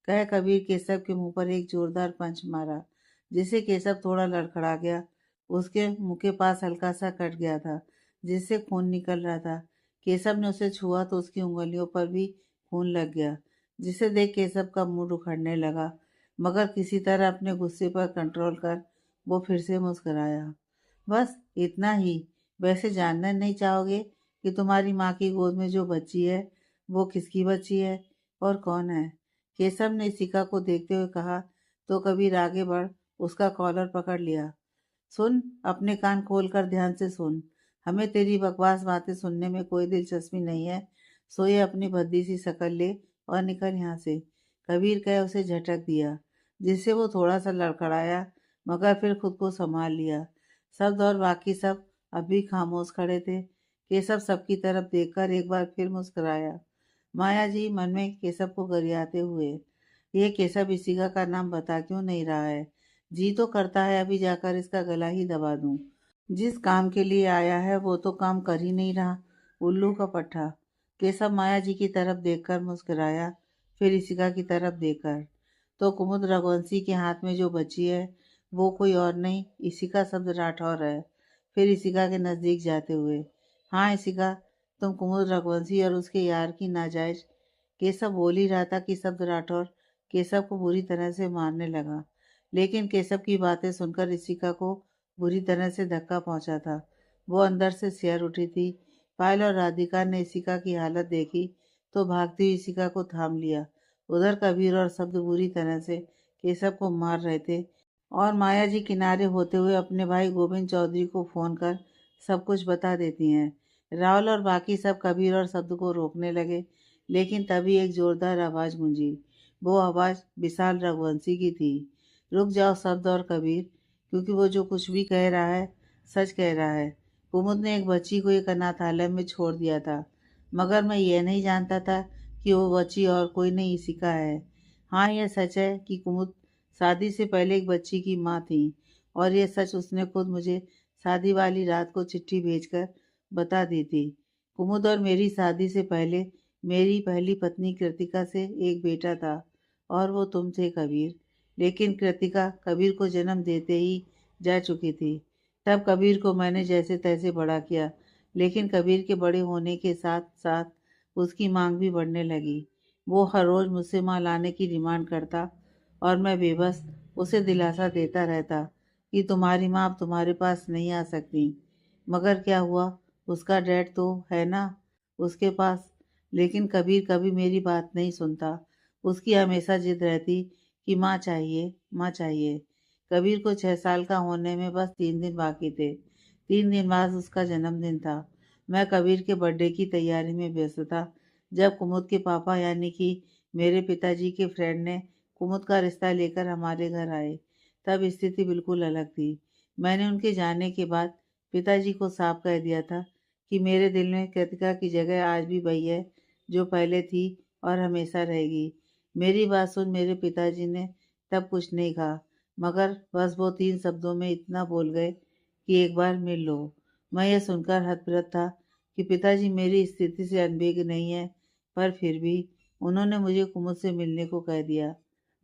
कह कबीर केशव के मुंह पर एक जोरदार पंच मारा, जिससे केशव थोड़ा लड़खड़ा गया। उसके मुंह के पास हल्का सा कट गया था, जिससे खून निकल रहा था। केशव ने उसे छुआ तो उसकी उंगलियों पर भी खून लग गया, जिसे देख केशव का मुंह उखड़ने लगा, मगर किसी तरह अपने गुस्से पर कंट्रोल कर वो फिर से मुस्कुराया। बस इतना ही? वैसे जानना नहीं चाहोगे कि तुम्हारी माँ की गोद में जो बच्ची है वो किसकी बच्ची है और कौन है? केशव ने इशिका को देखते हुए कहा तो कबीर आगे बढ़ उसका कॉलर पकड़ लिया। सुन, अपने कान खोल कर ध्यान से सुन। हमें तेरी बकवास बातें सुनने में कोई दिलचस्पी नहीं है। सो ये अपनी भद्दी सी शकल ले और निकल यहाँ से। कबीर कह उसे झटक दिया, जिससे वो थोड़ा सा लड़खड़ाया, मगर फिर खुद को संभाल लिया। शब्द और बाकी सब अब भी खामोश खड़े थे। केशव सबकी तरफ देखकर एक बार फिर मुस्कुराया। माया जी मन में केशव को गरियाते हुए, ये केशव इशिका का नाम बता क्यों नहीं रहा है? जी तो करता है अभी जाकर इसका गला ही दबा दूं। जिस काम के लिए आया है वो तो काम कर ही नहीं रहा, उल्लू का पट्टा। केशव माया जी की तरफ देखकर मुस्कुराया, फिर इशिका की तरफ देखकर। तो कुमुद रघुवंशी के हाथ में जो बची है वो कोई और नहीं, इशिका शब्द राठौर है। फिर इशिका के नजदीक जाते हुए, हाँ इशिका, तुम कुमुद रघुवंशी और उसके यार की नाजायज। केशव बोल ही रहा था कि शब्द राठौर केशव को बुरी तरह से मारने लगा, लेकिन केशव की बातें सुनकर इशिका को बुरी तरह से धक्का पहुंचा था। वो अंदर से सिहर उठी थी। पायल और राधिका ने इशिका की हालत देखी तो भागती हुई इशिका को थाम लिया। उधर कबीर और शब्द बुरी तरह से केशव को मार रहे थे और माया जी किनारे होते हुए अपने भाई गोविंद चौधरी को फोन कर सब कुछ बता देती हैं। राहुल और बाकी सब कबीर और शब्द को रोकने लगे, लेकिन तभी एक जोरदार आवाज गूंजी। वो आवाज विशाल रघुवंशी की थी। रुक जाओ शब्द और कबीर, क्योंकि वो जो कुछ भी कह रहा है सच कह रहा है। कुमुद ने एक बच्ची को एक अनाथालय में छोड़ दिया था, मगर मैं ये नहीं जानता था कि वो बच्ची और कोई नहीं इशिका है। हाँ, यह सच है कि कुमुद शादी से पहले एक बच्ची की माँ थी, और यह सच उसने खुद मुझे शादी वाली रात को चिट्ठी भेजकर बता दी थी। कुमुद और मेरी शादी से पहले मेरी पहली पत्नी कृतिका से एक बेटा था, और वो तुम थे कबीर। लेकिन कृतिका कबीर को जन्म देते ही जा चुकी थी। तब कबीर को मैंने जैसे तैसे बड़ा किया, लेकिन कबीर के बड़े होने के साथ साथ उसकी मांग भी बढ़ने लगी। वो हर रोज़ मुझसे माँ लाने की डिमांड करता, और मैं बेबस उसे दिलासा देता रहता कि तुम्हारी माँ अब तुम्हारे पास नहीं आ सकती। मगर क्या हुआ, उसका डैड तो है ना उसके पास। लेकिन कबीर कभी मेरी बात नहीं सुनता। उसकी हमेशा जिद रहती कि माँ चाहिए, माँ चाहिए। कबीर को 6 साल का होने में बस 3 दिन बाकी थे। 3 दिन बाद उसका जन्मदिन था। मैं कबीर के बर्थडे की तैयारी में व्यस्त था, जब कुमुद के पापा यानी कि मेरे पिताजी के फ्रेंड ने कुमुद का रिश्ता लेकर हमारे घर आए। तब स्थिति बिल्कुल अलग थी। मैंने उनके जाने के बाद पिताजी को साफ कह दिया था कि मेरे दिल में कृतिका की जगह आज भी वही है जो पहले थी और हमेशा रहेगी। मेरी बात सुन मेरे पिताजी ने तब कुछ नहीं कहा, मगर बस वो 3 शब्दों में इतना बोल गए कि एक बार मिल लो। मैं यह सुनकर हतप्रभ था कि पिताजी मेरी स्थिति से अनभिज्ञ नहीं है, पर फिर भी उन्होंने मुझे कुमुद से मिलने को कह दिया।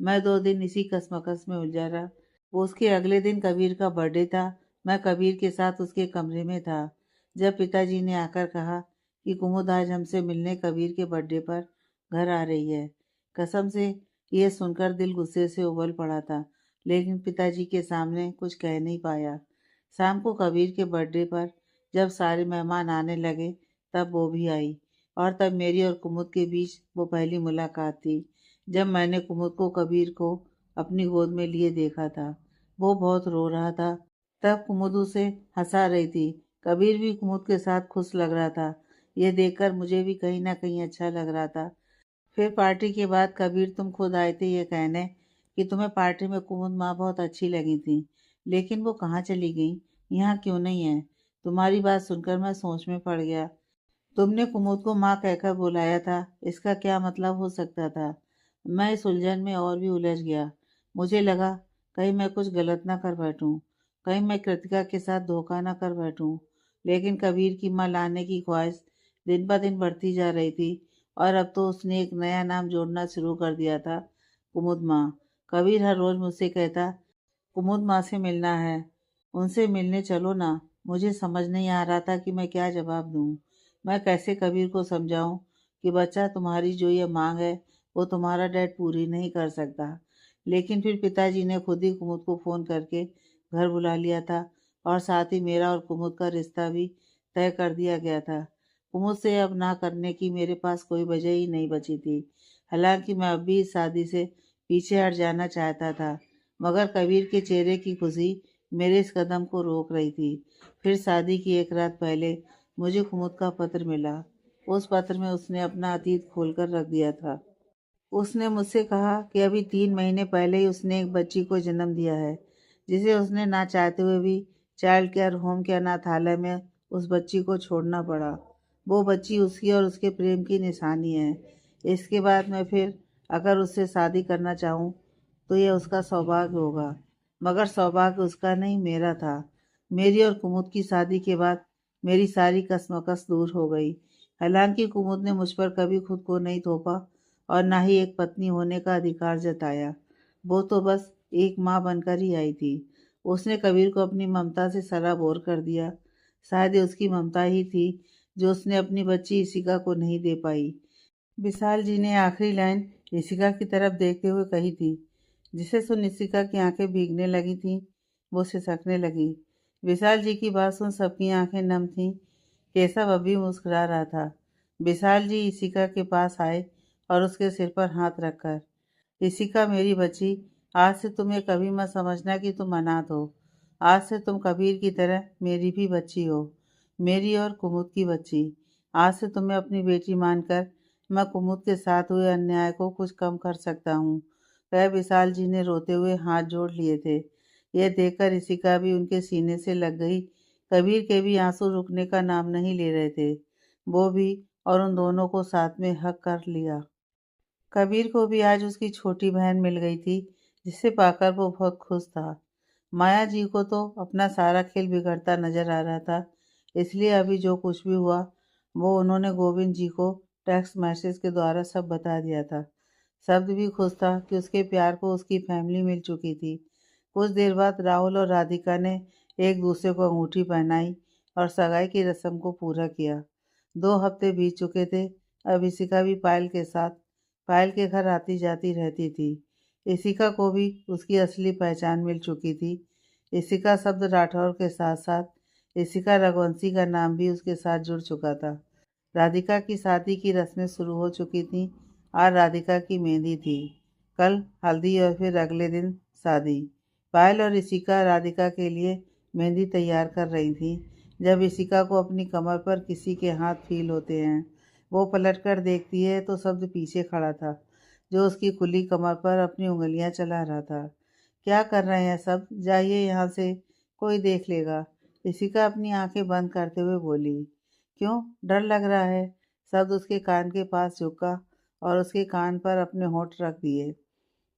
मैं 2 दिन इसी कसमकस में उलझा रहा। उसके अगले दिन कबीर का बर्थडे था। मैं कबीर के साथ उसके कमरे में था, जब पिताजी ने आकर कहा कि कुमुद आज हमसे मिलने कबीर के बर्थडे पर घर आ रही है। कसम से यह सुनकर दिल गुस्से से उबल पड़ा था, लेकिन पिताजी के सामने कुछ कह नहीं पाया। शाम को कबीर के बर्थडे पर जब सारे मेहमान आने लगे, तब वो भी आई, और तब मेरी और कुमुद के बीच वो पहली मुलाकात थी। जब मैंने कुमुद को कबीर को अपनी गोद में लिए देखा था। वो बहुत रो रहा था। तब कुमुद उसे हंसा रही थी। कबीर भी कुमुद के साथ खुश लग रहा था। यह देखकर मुझे भी कहीं ना कहीं अच्छा लग रहा था। फिर पार्टी के बाद कबीर तुम खुद आए थे ये कहने कि तुम्हें पार्टी में कुमुद माँ बहुत अच्छी लगी थी, लेकिन वो कहाँ चली गई, यहाँ क्यों नहीं है। तुम्हारी बात सुनकर मैं सोच में पड़ गया। तुमने कुमुद को माँ कहकर बुलाया था, इसका क्या मतलब हो सकता था। मैं इस उलझन में और भी उलझ गया। मुझे लगा कहीं मैं कुछ गलत ना कर बैठूं, कहीं मैं कृतिका के साथ धोखा ना कर बैठूं। लेकिन कबीर की माँ लाने की ख्वाहिश दिन ब दिन बढ़ती जा रही थी, और अब तो उसने एक नया नाम जोड़ना शुरू कर दिया था, कुमुद माँ। कबीर हर रोज मुझसे कहता, कुमुद माँ से मिलना है, उनसे मिलने चलो ना। मुझे समझ नहीं आ रहा था कि मैं क्या जवाब दूँ। मैं कैसे कबीर को समझाऊँ कि बच्चा, तुम्हारी जो ये मांग है वो तुम्हारा डैड पूरी नहीं कर सकता। लेकिन फिर पिताजी ने खुद ही कुमुद को फ़ोन करके घर बुला लिया था, और साथ ही मेरा और कुमुद का रिश्ता भी तय कर दिया गया था। कुमुद से अब ना करने की मेरे पास कोई वजह ही नहीं बची थी। हालांकि मैं अब भी इस शादी से पीछे हट जाना चाहता था, मगर कबीर के चेहरे की खुशी मेरे इस कदम को रोक रही थी। फिर शादी की एक रात पहले मुझे कुमुद का पत्र मिला। उस पत्र में उसने अपना अतीत खोलकर रख दिया था। उसने मुझसे कहा कि अभी 3 महीने पहले ही उसने एक बच्ची को जन्म दिया है, जिसे उसने ना चाहते हुए भी चाइल्ड केयर होम के अनाथालय में उस बच्ची को छोड़ना पड़ा। वो बच्ची उसकी और उसके प्रेम की निशानी है। इसके बाद मैं फिर अगर उससे शादी करना चाहूँ तो यह उसका सौभाग्य होगा, मगर सौभाग्य उसका नहीं, मेरा था। मेरी और कुमुद की शादी के बाद मेरी सारी कश्मकश दूर हो गई। हालांकि कुमुद ने मुझ पर कभी खुद को नहीं थोपा और ना ही एक पत्नी होने का अधिकार जताया। वो तो बस एक माँ बनकर ही आई थी। उसने कबीर को अपनी ममता से सराबोर कर दिया। शायद ये उसकी ममता ही थी जो उसने अपनी बच्ची इशिका को नहीं दे पाई। विशाल जी ने आखिरी लाइन इशिका की तरफ देखते हुए कही थी, जिसे सुन इशिका की आंखें भीगने लगी थीं। वो सिसकने लगी। विशाल जी की बात सुन सबकी आंखें नम थीं। केशव अभी मुस्कुरा रहा था। विशाल जी इशिका के पास आए और उसके सिर पर हाथ रखकर, इशिका मेरी बच्ची, आज से तुम्हें कभी मत समझना कि तुम अनाथ हो। आज से तुम कबीर की तरह मेरी भी बच्ची हो, मेरी और कुमुद की बच्ची। आज से तुम्हें अपनी बेटी मानकर मैं कुमुद के साथ हुए अन्याय को कुछ कम कर सकता हूँ। वह विशाल जी ने रोते हुए हाथ जोड़ लिए थे। यह देखकर इशिका भी उनके सीने से लग गई। कबीर के भी आंसू रुकने का नाम नहीं ले रहे थे। वो भी, और उन दोनों को साथ में हक कर लिया। कबीर को भी आज उसकी छोटी बहन मिल गई थी, जिसे पाकर वो बहुत खुश था। माया जी को तो अपना सारा खेल बिगड़ता नजर आ रहा था, इसलिए अभी जो कुछ भी हुआ वो उन्होंने गोविंद जी को टेक्स्ट मैसेज के द्वारा सब बता दिया था। शब्द भी खुश था कि उसके प्यार को उसकी फैमिली मिल चुकी थी। कुछ देर बाद राहुल और राधिका ने एक दूसरे को अंगूठी पहनाई और सगाई की रस्म को पूरा किया। 2 हफ्ते बीत चुके थे। अब इशिका भी पायल के साथ पायल के घर आती जाती रहती थी। इशिका को भी उसकी असली पहचान मिल चुकी थी। इशिका शब्द राठौर के साथ साथ इशिका रघुवंशी का नाम भी उसके साथ जुड़ चुका था। राधिका की शादी की रस्में शुरू हो चुकी थीं। आज राधिका की मेहंदी थी, कल हल्दी और फिर अगले दिन शादी। पायल और इशिका राधिका के लिए मेहंदी तैयार कर रही थी। जब इशिका को अपनी कमर पर किसी के हाथ फील होते हैं, वो पलटकर देखती है तो शब्द पीछे खड़ा था, जो उसकी खुली कमर पर अपनी उंगलियां चला रहा था। क्या कर रहे हैं सब, जाइए यहाँ से, कोई देख लेगा। इशिका अपनी आंखें बंद करते हुए बोली। क्यों, डर लग रहा है। शब्द उसके कान के पास झुका और उसके कान पर अपने होंठ रख दिए,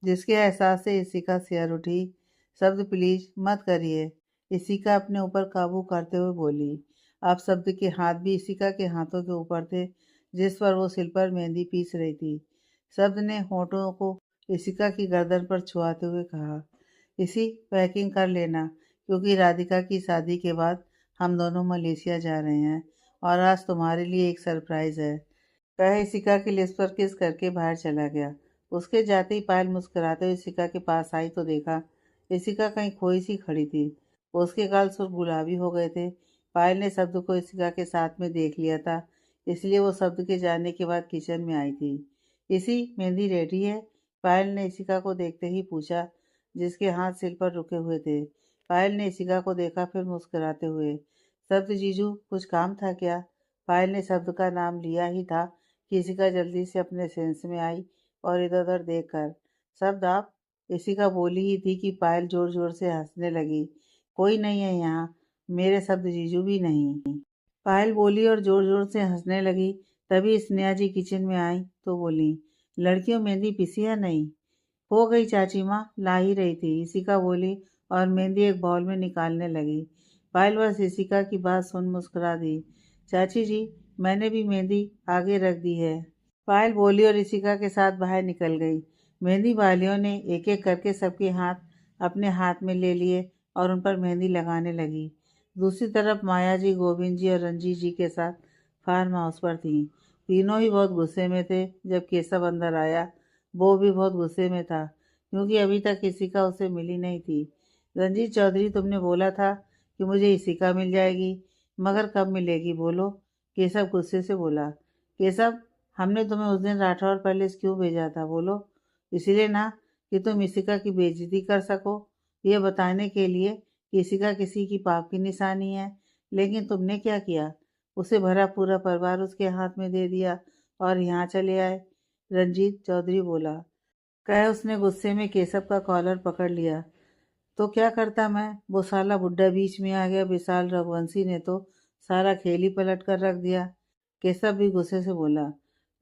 जिसके एहसास से इशिका सिर उठी। शब्द प्लीज मत करिए, इशिका अपने ऊपर काबू करते हुए बोली। अब शब्द के हाथ भी इशिका के हाथों के ऊपर थे, जिस पर वो सिल पर मेहंदी पीस रही थी। शब्द ने होठों को इशिका की गर्दन पर छुआते हुए कहा, इसी पैकिंग कर लेना, क्योंकि राधिका की शादी के बाद हम दोनों मलेशिया जा रहे हैं और आज तुम्हारे लिए एक सरप्राइज है। कह इशिका की लिप्स पर किस करके बाहर चला गया। उसके जाते ही पायल मुस्कुराते हुए इशिका के पास आई तो देखा इशिका कहीं खोई सी खड़ी थी। उसके गाल सुर्ख गुलाबी हो गए थे। पायल ने शब्द को इशिका के साथ में देख लिया था, इसलिए वो शब्द के जाने के बाद किचन में आई थी। इसी मेहंदी रेडी है, पायल ने इशिका को देखते ही पूछा, जिसके हाथ सिर पर रुके हुए थे। पायल ने इशिका को देखा, फिर मुस्कुराते हुए, शब्द जीजू, कुछ काम था क्या? पायल ने शब्द का नाम लिया ही था कि इशिका जल्दी से अपने सेंस में आई और इधर उधर देख कर, शब्द आप? इशिका बोली ही थी कि पायल जोर जोर से हंसने लगी। कोई नहीं है यहाँ, मेरे शब्द जीजू भी नहीं। पायल बोली और जोर जोर से हंसने लगी। तभी स्नेहा जी किचन में आई तो बोली, लड़कियों मेहंदी पिसी या नहीं? हो गई चाची माँ, ला ही रही थी, इशिका बोली और मेहंदी एक बाउल में निकालने लगी। पायल बस इशिका की बात सुन मुस्कुरा दी। चाची जी, मैंने भी मेहंदी आगे रख दी है, पायल बोली और इशिका के साथ बाहर निकल गई। मेहंदी वालियों ने एक एक करके सबके हाथ अपने हाथ में ले लिए और उन पर मेहंदी लगाने लगी। दूसरी तरफ माया जी, गोविंद जी और रंजीत जी के साथ फार्म हाउस पर थीं। तीनों ही बहुत गुस्से में थे। जब केशव अंदर आया, वो भी बहुत गुस्से में था, क्योंकि अभी तक इशिका उसे मिली नहीं थी। रंजीत चौधरी, तुमने बोला था कि मुझे इशिका मिल जाएगी, मगर कब मिलेगी बोलो? केशव गुस्से से बोला। केशव, हमने तुम्हें उस दिन राठौर पैलेस क्यों भेजा था बोलो? इसलिए ना कि तुम इशिका की बेइज्जती कर सको, ये बताने के लिए कि इशिका किसी की पाप की निशानी है। लेकिन तुमने क्या किया? उसे भरा पूरा परिवार उसके हाथ में दे दिया और यहाँ चले आए। रंजीत चौधरी बोला। कह उसने गुस्से में केशव का कॉलर पकड़ लिया। तो क्या करता मैं? वो साला बुड्ढा बीच में आ गया। विशाल रघुवंशी ने तो सारा खेल ही पलट कर रख दिया। केशव भी गुस्से से बोला।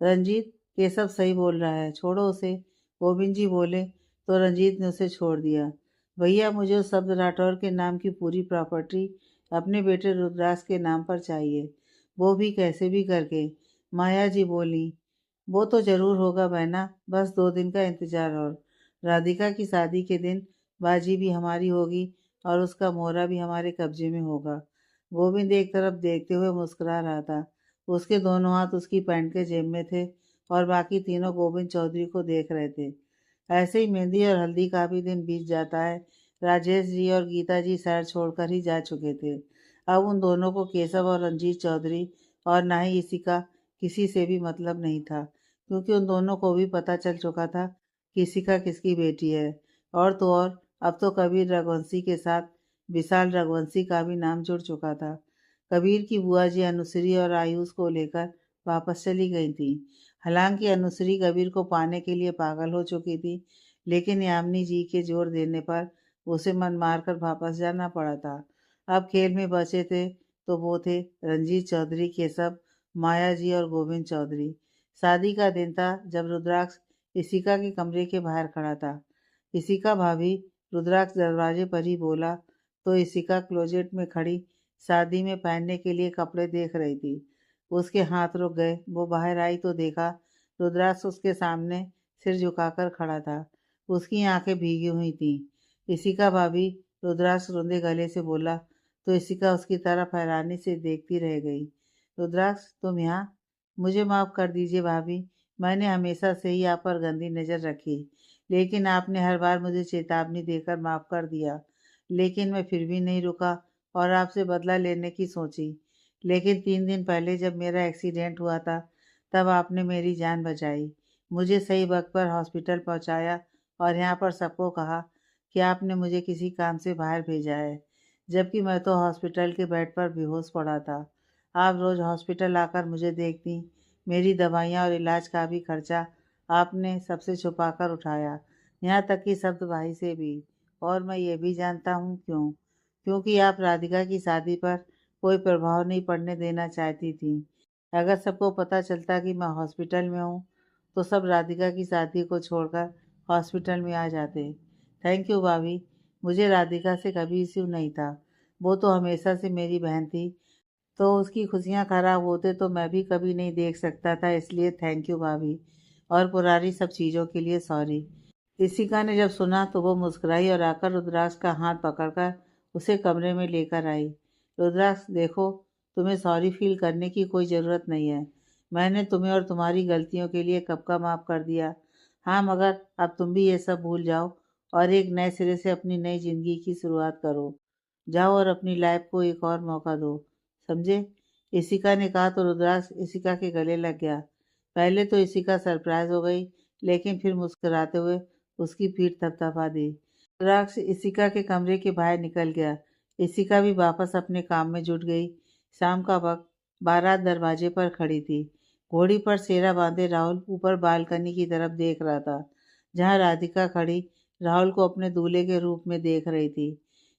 रंजीत, केशव सही बोल रहा है, छोड़ो उसे, गोविंद जी बोले तो रंजीत ने उसे छोड़ दिया। भैया, मुझे उस शब्द राठौर के नाम की पूरी प्रॉपर्टी अपने बेटे रुद्राक्ष के नाम पर चाहिए, वो भी कैसे भी करके। माया जी बोली, वो तो जरूर होगा बहना, बस 2 दिन का इंतजार और। राधिका की शादी के दिन बाजी भी हमारी होगी और उसका मोहरा भी हमारे कब्जे में होगा। गोविंद एक तरफ देखते हुए मुस्कुरा रहा था। उसके दोनों हाथ उसकी पैंट के जेब में थे और बाकी तीनों गोविंद चौधरी को देख रहे थे। ऐसे ही मेहंदी और हल्दी का भी दिन बीत जाता है। राजेश जी और गीता जी शहर छोड़कर ही जा चुके थे। अब उन दोनों को केशव और रंजीत चौधरी और ना ही इसी का किसी से भी मतलब नहीं था, क्योंकि उन दोनों को भी पता चल चुका था कि इशिका किसकी बेटी है। और तो और, अब तो कबीर रघुवंशी के साथ विशाल रघुवंशी का भी नाम जुड़ चुका था। कबीर की बुआ जी अनुश्री और आयुष को लेकर वापस चली गई थी। हालांकि अनुश्री कबीर को पाने के लिए पागल हो चुकी थी, लेकिन यामिनी जी के जोर देने पर उसे मन मारकर वापस जाना पड़ा था। अब खेल में बचे थे तो वो थे रंजीत चौधरी, केशव, माया जी और गोविंद चौधरी। शादी का दिन था जब रुद्राक्ष इशिका के कमरे के बाहर खड़ा था। इशिका भाभी, रुद्राक्ष दरवाजे पर ही बोला तो इशिका क्लोजेट में खड़ी शादी में पहनने के लिए कपड़े देख रही थी। उसके हाथ रुक गए। वो बाहर आई तो देखा रुद्राक्ष उसके सामने सिर झुकाकर खड़ा था। उसकी आंखें भीगी हुई थीं। इशिका भाभी, रुद्राक्ष रुंधे गले से बोला तो इशिका उसकी तरफ हैरानी से देखती रह गई। रुद्राक्ष, तुम यहाँ? मुझे माफ़ कर दीजिए भाभी, मैंने हमेशा से ही आप पर गंदी नज़र रखी, लेकिन आपने हर बार मुझे चेतावनी देकर माफ़ कर दिया। लेकिन मैं फिर भी नहीं रुका और आपसे बदला लेने की सोची। लेकिन 3 दिन पहले जब मेरा एक्सीडेंट हुआ था, तब आपने मेरी जान बचाई, मुझे सही वक्त पर हॉस्पिटल पहुंचाया और यहाँ पर सबको कहा कि आपने मुझे किसी काम से बाहर भेजा है, जबकि मैं तो हॉस्पिटल के बेड पर बेहोश पड़ा था। आप रोज़ हॉस्पिटल आकर मुझे देखती, मेरी दवाइयाँ और इलाज का भी खर्चा आपने सबसे छुपा कर उठाया, यहाँ तक कि शब्द भाई से भी। और मैं ये भी जानता हूँ क्यों। क्योंकि आप राधिका की शादी पर कोई प्रभाव नहीं पड़ने देना चाहती थी। अगर सबको पता चलता कि मैं हॉस्पिटल में हूँ, तो सब राधिका की शादी को छोड़कर हॉस्पिटल में आ जाते। थैंक यू भाभी, मुझे राधिका से कभी इश्यू नहीं था, वो तो हमेशा से मेरी बहन थी, तो उसकी खुशियाँ खराब होते तो मैं भी कभी नहीं देख सकता था, इसलिए थैंक यू भाभी, और पुरानी सब चीज़ों के लिए सॉरी। इशिका ने जब सुना तो वो मुस्कुराई और आकर रुद्राक्ष का हाथ पकड़कर उसे कमरे में लेकर आई। रुद्राक्ष, देखो, तुम्हें सॉरी फील करने की कोई ज़रूरत नहीं है। मैंने तुम्हें और तुम्हारी गलतियों के लिए कब का माफ़ कर दिया। हाँ, मगर अब तुम भी ये सब भूल जाओ और एक नए सिरे से अपनी नई ज़िंदगी की शुरुआत करो। जाओ और अपनी लाइफ को एक और मौका दो, समझे? इशिका ने कहा तो रुद्राक्ष इशिका के गले लग गया। पहले तो इशिका सरप्राइज हो गई, लेकिन फिर मुस्कुराते हुए उसकी पीठ थपथपा दी। रुद्राक्ष इशिका के कमरे के बाहर निकल गया। इशिका भी वापस अपने काम में जुट गई। शाम का वक्त बारात दरवाजे पर खड़ी थी। घोड़ी पर सेरा बांधे राहुल ऊपर बालकनी की तरफ देख रहा था, जहाँ राधिका खड़ी राहुल को अपने दूल्हे के रूप में देख रही थी।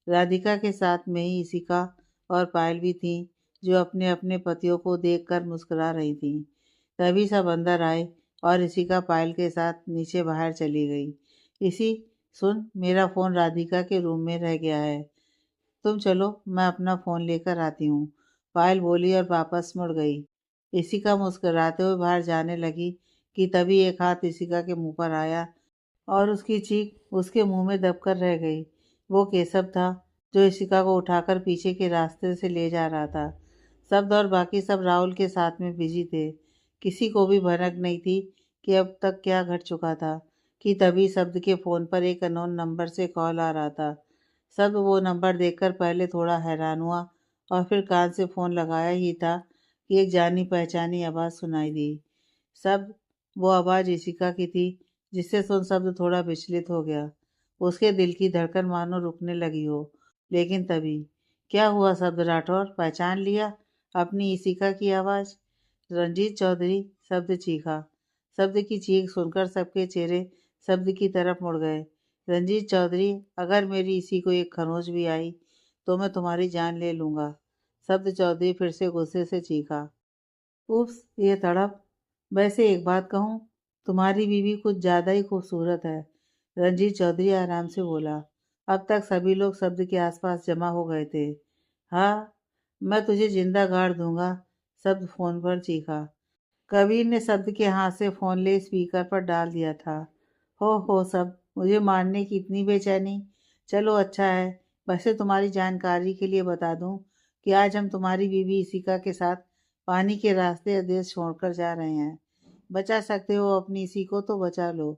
राधिका के साथ में ही इशिका और पायल भी थीं, जो अपने अपने पतियों को देखकर मुस्कुरा रही थीं। तभी सब अंदर आए और इशिका पायल के साथ नीचे बाहर चली गई। इसी सुन, मेरा फ़ोन राधिका के रूम में रह गया है, तुम चलो, मैं अपना फ़ोन लेकर आती हूँ, पायल बोली और वापस मुड़ गई। इशिका मुस्कुराते हुए बाहर जाने लगी कि तभी एक हाथ इशिका के मुंह पर आया और उसकी चीख उसके मुंह में दबकर रह गई। वो केशव था, जो इशिका को उठाकर पीछे के रास्ते से ले जा रहा था। शब्द और बाकी सब राहुल के साथ में बिजी थे। किसी को भी भनक नहीं थी कि अब तक क्या घट चुका था, कि तभी शब्द के फ़ोन पर एक अननोन नंबर से कॉल आ रहा था। शब्द वो नंबर देखकर पहले थोड़ा हैरान हुआ और फिर कान से फ़ोन लगाया ही था कि एक जानी पहचानी आवाज़ सुनाई दी। शब्द, वो आवाज़ इशिका की थी, जिससे सुन शब्द थोड़ा विचलित हो गया। उसके दिल की धड़कन मानो रुकने लगी हो। लेकिन तभी, क्या हुआ शब्द राठौर, पहचान लिया अपनी इशिका की आवाज़? रंजीत चौधरी, शब्द चीखा। शब्द की चीख सुनकर सबके चेहरे शब्द की तरफ मुड़ गए। रंजीत चौधरी, अगर मेरी इसी को एक खरोंच भी आई तो मैं तुम्हारी जान ले लूँगा। शब्द चौधरी फिर से गुस्से से चीखा। उफ्स, ये तड़प! वैसे एक बात कहूँ, तुम्हारी बीवी कुछ ज़्यादा ही खूबसूरत है। रंजीत चौधरी आराम से बोला। अब तक सभी लोग शब्द के आसपास जमा हो गए थे। हाँ, मैं तुझे जिंदा गाड़ दूंगा, शब्द फोन पर चीखा। कबीर ने शब्द के हाथ से फोन ले स्पीकर पर डाल दिया था। हो सब, मुझे मारने की इतनी बेचैनी। चलो अच्छा है, वैसे तुम्हारी जानकारी के लिए बता दूं कि आज हम तुम्हारी बीवी इशिका के साथ पानी के रास्ते देश छोड़कर जा रहे हैं। बचा सकते हो अपनी इसी को तो बचा लो,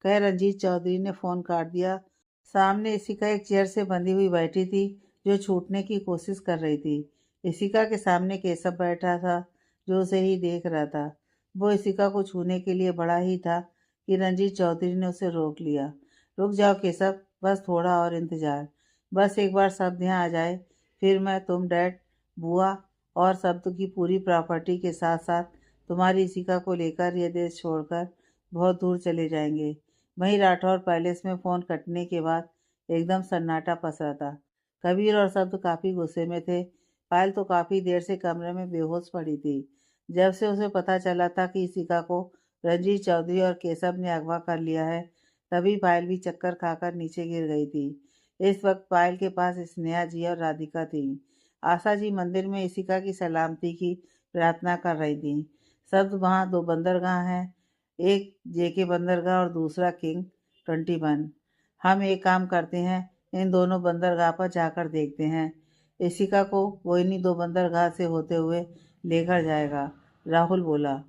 कह रंजीत चौधरी ने फ़ोन काट दिया। सामने इशिका एक चेयर से बंधी हुई बैठी थी, जो छूटने की कोशिश कर रही थी। इशिका के सामने केशव बैठा था, जो उसे ही देख रहा था। वो इशिका को छूने के लिए बड़ा ही था कि रंजीत चौधरी ने उसे रोक लिया। रुक जाओ केशव, बस थोड़ा और इंतज़ार। बस एक बार सब यहाँ आ जाए, फिर मैं, तुम, डैड, बुआ और शब्द की पूरी प्रॉपर्टी के साथ साथ तुम्हारी इशिका को लेकर ये देश छोड़कर बहुत दूर चले जाएंगे। वहीं राठौर पैलेस में फ़ोन कटने के बाद एकदम सन्नाटा पसरा था। कबीर और शब्द काफ़ी गुस्से में थे। पायल तो काफ़ी देर से कमरे में बेहोश पड़ी थी। जब से उसे पता चला था कि इशिका को रंजीत चौधरी और केशव ने अगवा कर लिया है, तभी पायल भी चक्कर खाकर नीचे गिर गई थी। इस वक्त पायल के पास स्नेहा जी और राधिका थी। आशा जी मंदिर में इशिका की सलामती की प्रार्थना कर रही थी। शब्द, वहाँ दो बंदरगाह हैं, एक जेके बंदरगाह और दूसरा किंग 21। हम एक काम करते हैं, इन दोनों बंदरगाह पर जाकर देखते हैं। इशिका को वो इन्हीं दो बंदरगाह से होते हुए लेकर जाएगा, राहुल बोला।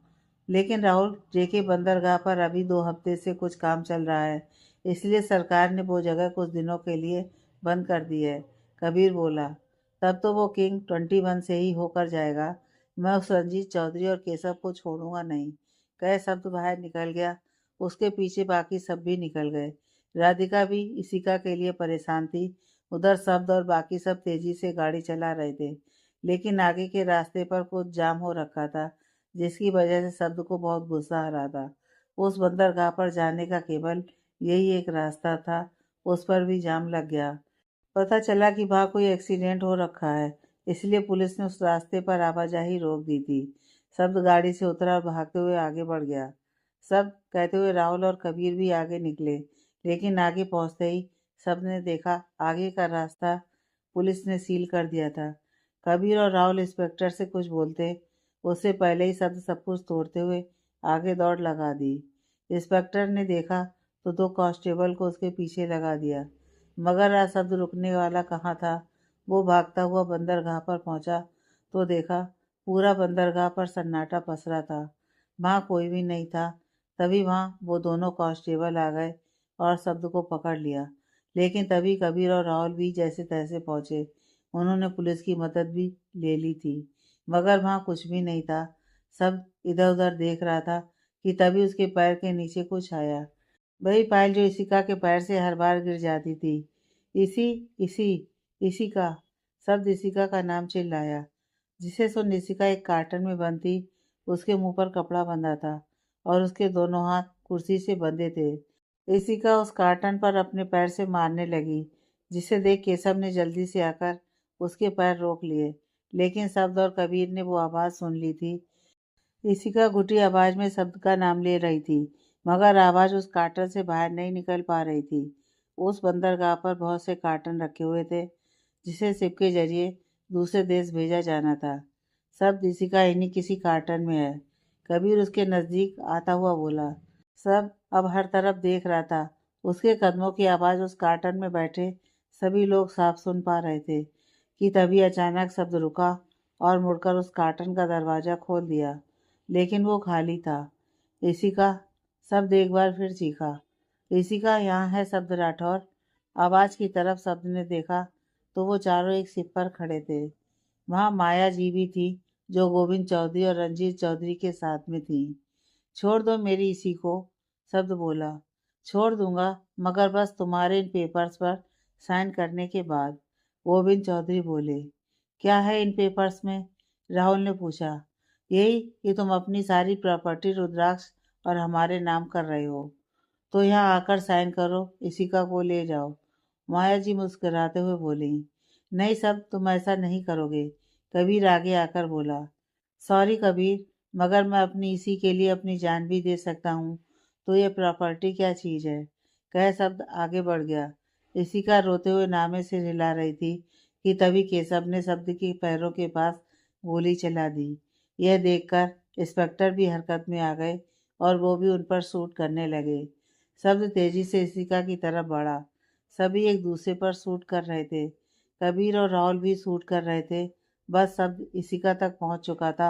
लेकिन राहुल, जेके बंदरगाह पर अभी 2 हफ्ते से कुछ काम चल रहा है, इसलिए सरकार ने वो जगह कुछ दिनों के लिए बंद कर दी है, कबीर बोला। तब तो वो किंग 21 से ही होकर जाएगा। मैं उस रंजीत चौधरी और केशव को छोड़ूंगा नहीं, कह शब्द बाहर निकल गया। उसके पीछे बाकी सब भी निकल गए। राधिका भी इशिका के लिए परेशान थी। उधर शब्द और बाकी सब तेजी से गाड़ी चला रहे थे, लेकिन आगे के रास्ते पर कुछ जाम हो रखा था, जिसकी वजह से शब्द को बहुत गुस्सा आ रहा था। उस बंदरगाह पर जाने का केवल यही एक रास्ता था, उस पर भी जाम लग गया। पता चला कि वहाँ कोई एक्सीडेंट हो रखा है, इसलिए पुलिस ने उस रास्ते पर आवाजाही रोक दी थी। शब्द गाड़ी से उतरा और भागते हुए आगे बढ़ गया। सब कहते हुए राहुल और कबीर भी आगे निकले, लेकिन आगे पहुंचते ही सब ने देखा आगे का रास्ता पुलिस ने सील कर दिया था। कबीर और राहुल इंस्पेक्टर से कुछ बोलते, उससे पहले ही शब्द सब कुछ तोड़ते हुए आगे दौड़ लगा दी। इंस्पेक्टर ने देखा तो 2 कांस्टेबल को उसके पीछे लगा दिया, मगर आज शब्द रुकने वाला कहाँ था। वो भागता हुआ बंदरगाह पर पहुंचा तो देखा पूरा बंदरगाह पर सन्नाटा पसरा था, वहाँ कोई भी नहीं था। तभी वहाँ वो दोनों कांस्टेबल आ गए और शब्द को पकड़ लिया, लेकिन तभी कबीर और राहुल भी जैसे तैसे पहुंचे। उन्होंने पुलिस की मदद भी ले ली थी, मगर वहाँ कुछ भी नहीं था। सब इधर उधर देख रहा था कि तभी उसके पैर के नीचे कुछ आया। वही पायल जो इशिका के पैर से हर बार गिर जाती थी। इसी इसी इशिका, शब्द इशिका का नाम चिल्लाया, जिसे सुन इशिका एक कार्टन में बंद थी। उसके मुंह पर कपड़ा बंधा था और उसके दोनों हाथ कुर्सी से बंधे थे। इशिका उस कार्टन पर अपने पैर से मारने लगी, जिसे देख केशव ने जल्दी से आकर उसके पैर रोक लिए। लेकिन शब्द और कबीर ने वो आवाज़ सुन ली थी। इशिका घुटी आवाज़ में शब्द का नाम ले रही थी, मगर आवाज़ उस कार्टन से बाहर नहीं निकल पा रही थी। उस बंदरगाह पर बहुत से कार्टन रखे हुए थे, जिसे शिप के जरिए दूसरे देश भेजा जाना था। शब्द इशिका इन्हीं किसी कार्टन में है। कबीर उसके नज़दीक आता हुआ बोला। सब अब हर तरफ देख रहा था। उसके कदमों की आवाज़ उस कार्टन में बैठे सभी लोग साफ सुन पा रहे थे कि तभी अचानक शब्द रुका और मुड़कर उस कार्टन का दरवाज़ा खोल दिया। लेकिन वो खाली था। इशिका, शब्द एक बार फिर चीखा। इशिका, यहाँ है शब्द राठौर। आवाज़ की तरफ शब्द ने देखा तो वो चारों एक सिप पर खड़े थे। वहाँ माया जी भी थी, जो गोविंद चौधरी और रंजीत चौधरी के साथ में थी। छोड़ दो मेरी इसी को, शब्द बोला। छोड़ दूंगा, मगर बस तुम्हारे इन पेपर्स पर साइन करने के बाद, गोविंद चौधरी बोले। क्या है इन पेपर्स में? राहुल ने पूछा। यही कि तुम अपनी सारी प्रॉपर्टी रुद्राक्ष और हमारे नाम कर रहे हो, तो यहाँ आकर साइन करो, इशिका को ले जाओ। माया जी मुस्कुराते हुए बोली। नहीं सब, तुम ऐसा नहीं करोगे, कबीर आगे आकर बोला। सॉरी कबीर, मगर मैं अपनी इसी के लिए अपनी जान भी दे सकता हूँ, तो ये प्रॉपर्टी क्या चीज़ है? कह शब्द आगे बढ़ गया। इशिका रोते हुए नामे से हिला रही थी कि तभी केशव ने शब्द के पैरों के पास गोली चला दी। यह देखकर इंस्पेक्टर भी हरकत में आ गए और वो भी उन पर शूट करने लगे। शब्द तेजी से इशिका की तरफ बढ़ा। सभी एक दूसरे पर शूट कर रहे थे। कबीर और राहुल भी शूट कर रहे थे। बस शब्द इशिका तक पहुंच चुका था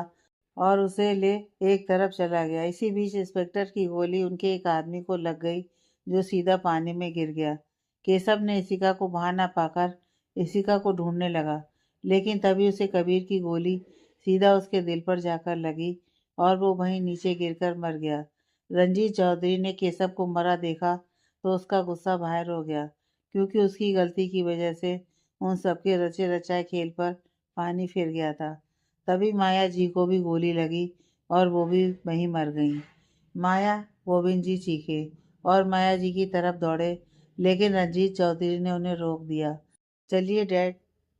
और उसे ले एक तरफ चला गया। इसी बीच इंस्पेक्टर की गोली उनके एक आदमी को लग गई, जो सीधा पानी में गिर गया। केशव ने इशिका को वहां न पाकर इशिका को ढूंढने लगा, लेकिन तभी उसे कबीर की गोली सीधा उसके दिल पर जाकर लगी और वो वहीं नीचे गिरकर मर गया। रंजीत चौधरी ने केशव को मरा देखा तो उसका गुस्सा बाहर हो गया, क्योंकि उसकी गलती की वजह से उन सबके रचे रचाए खेल पर पानी फिर गया था। तभी माया जी को भी गोली लगी और वो भी वहीं मर गईं। माया, गोविंद जी चीखे और माया जी की तरफ दौड़े, लेकिन रंजीत चौधरी ने उन्हें रोक दिया। चलिए डैड।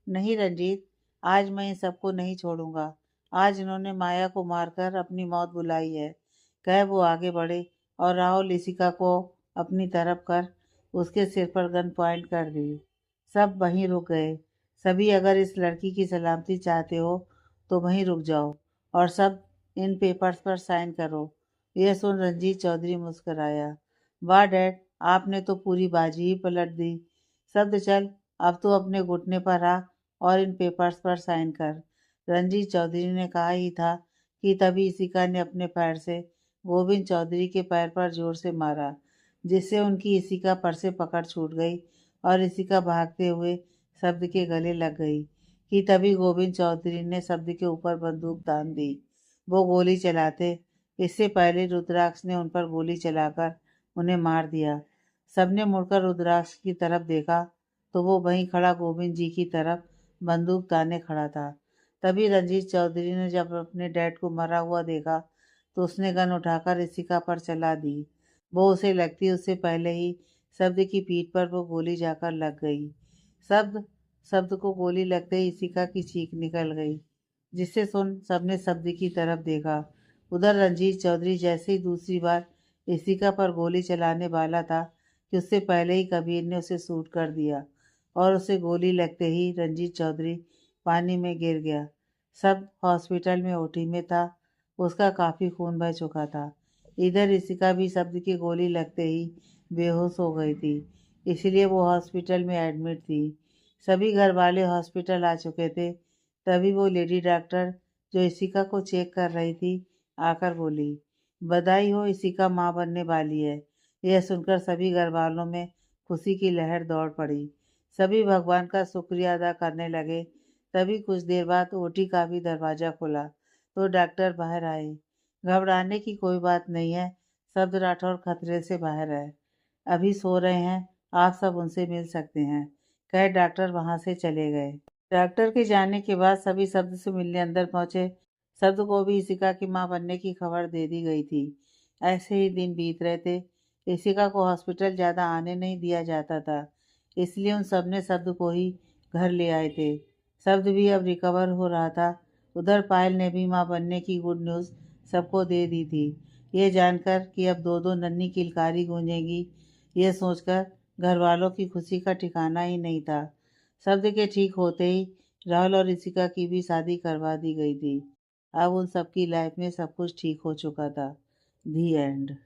नहीं रंजीत, आज मैं इन सबको नहीं छोड़ूंगा। आज इन्होंने माया को मारकर अपनी मौत बुलाई है। कह वो आगे बढ़े और राहुल इशिका को अपनी तरफ कर उसके सिर पर गन पॉइंट कर दी। सब वहीं रुक गए। सभी, अगर इस लड़की की सलामती चाहते हो तो वहीं रुक जाओ और सब इन पेपर्स पर साइन करो। यह सुन रंजीत चौधरी मुस्कुराया। वाह डैड, आपने तो पूरी बाजी ही पलट दी। शब्द चल, अब तो अपने घुटने पर आ और इन पेपर्स पर साइन कर। रंजीत चौधरी ने कहा ही था कि तभी इशिका ने अपने पैर से गोविंद चौधरी के पैर पर जोर से मारा, जिससे उनकी इशिका पर से पकड़ छूट गई और इशिका भागते हुए शब्द के गले लग गई कि तभी गोविंद चौधरी ने शब्द के ऊपर बंदूक तान दी। वो गोली चलाते इससे पहले रुद्राक्ष ने उन पर गोली चलाकर उन्हें मार दिया। सबने मुड़कर रुद्राक्ष की तरफ देखा तो वो वहीं खड़ा गोविंद जी की तरफ बंदूक ताने खड़ा था। तभी रंजीत चौधरी ने जब अपने डैड को मरा हुआ देखा तो उसने गन उठाकर इशिका पर चला दी। वो उसे लगती उससे पहले ही शब्द की पीठ पर वो गोली जाकर लग गई। शब्द शब्द को गोली लगते ही इशिका की चीख निकल गई, जिससे सुन सबने शब्द की तरफ देखा। उधर रंजीत चौधरी जैसे ही दूसरी बार इशिका पर गोली चलाने वाला था कि उससे पहले ही कबीर ने उसे शूट कर दिया और उसे गोली लगते ही रंजीत चौधरी पानी में गिर गया। सब हॉस्पिटल में ओटी में था। उसका काफ़ी खून बह चुका था। इधर इशिका भी शब्द की गोली लगते ही बेहोश हो गई थी, इसलिए वो हॉस्पिटल में एडमिट थी। सभी घर वाले हॉस्पिटल आ चुके थे। तभी वो लेडी डॉक्टर जो इशिका को चेक कर रही थी आकर बोली, बधाई हो, इशिका माँ बनने वाली है। यह सुनकर सभी घर वालों में खुशी की लहर दौड़ पड़ी। सभी भगवान का शुक्रिया अदा करने लगे। तभी कुछ देर बाद ओटी का भी दरवाज़ा खुला तो डॉक्टर बाहर आए। घबराने की कोई बात नहीं है, शब्द राठौर खतरे से बाहर है। अभी सो रहे हैं, आप सब उनसे मिल सकते हैं, कह डॉक्टर वहां से चले गए। डॉक्टर के जाने के बाद सभी शब्द से मिलने अंदर पहुंचे। शब्द को भी इशिका की मां बनने की खबर दे दी गई थी। ऐसे ही दिन बीत रहे थे। इशिका को हॉस्पिटल ज़्यादा आने नहीं दिया जाता था, इसलिए उन सब ने शब्द को ही घर ले आए थे। शब्द भी अब रिकवर हो रहा था। उधर पायल ने भी मां बनने की गुड न्यूज़ सबको दे दी थी। ये जानकर कि अब दो दो नन्ही किलकारी गूंजेगी, ये सोचकर घर वालों की खुशी का ठिकाना ही नहीं था। शब्द के ठीक होते ही राहुल और ऋषिका की भी शादी करवा दी गई थी। अब उन सबकी लाइफ में सब कुछ ठीक हो चुका था। दी एंड।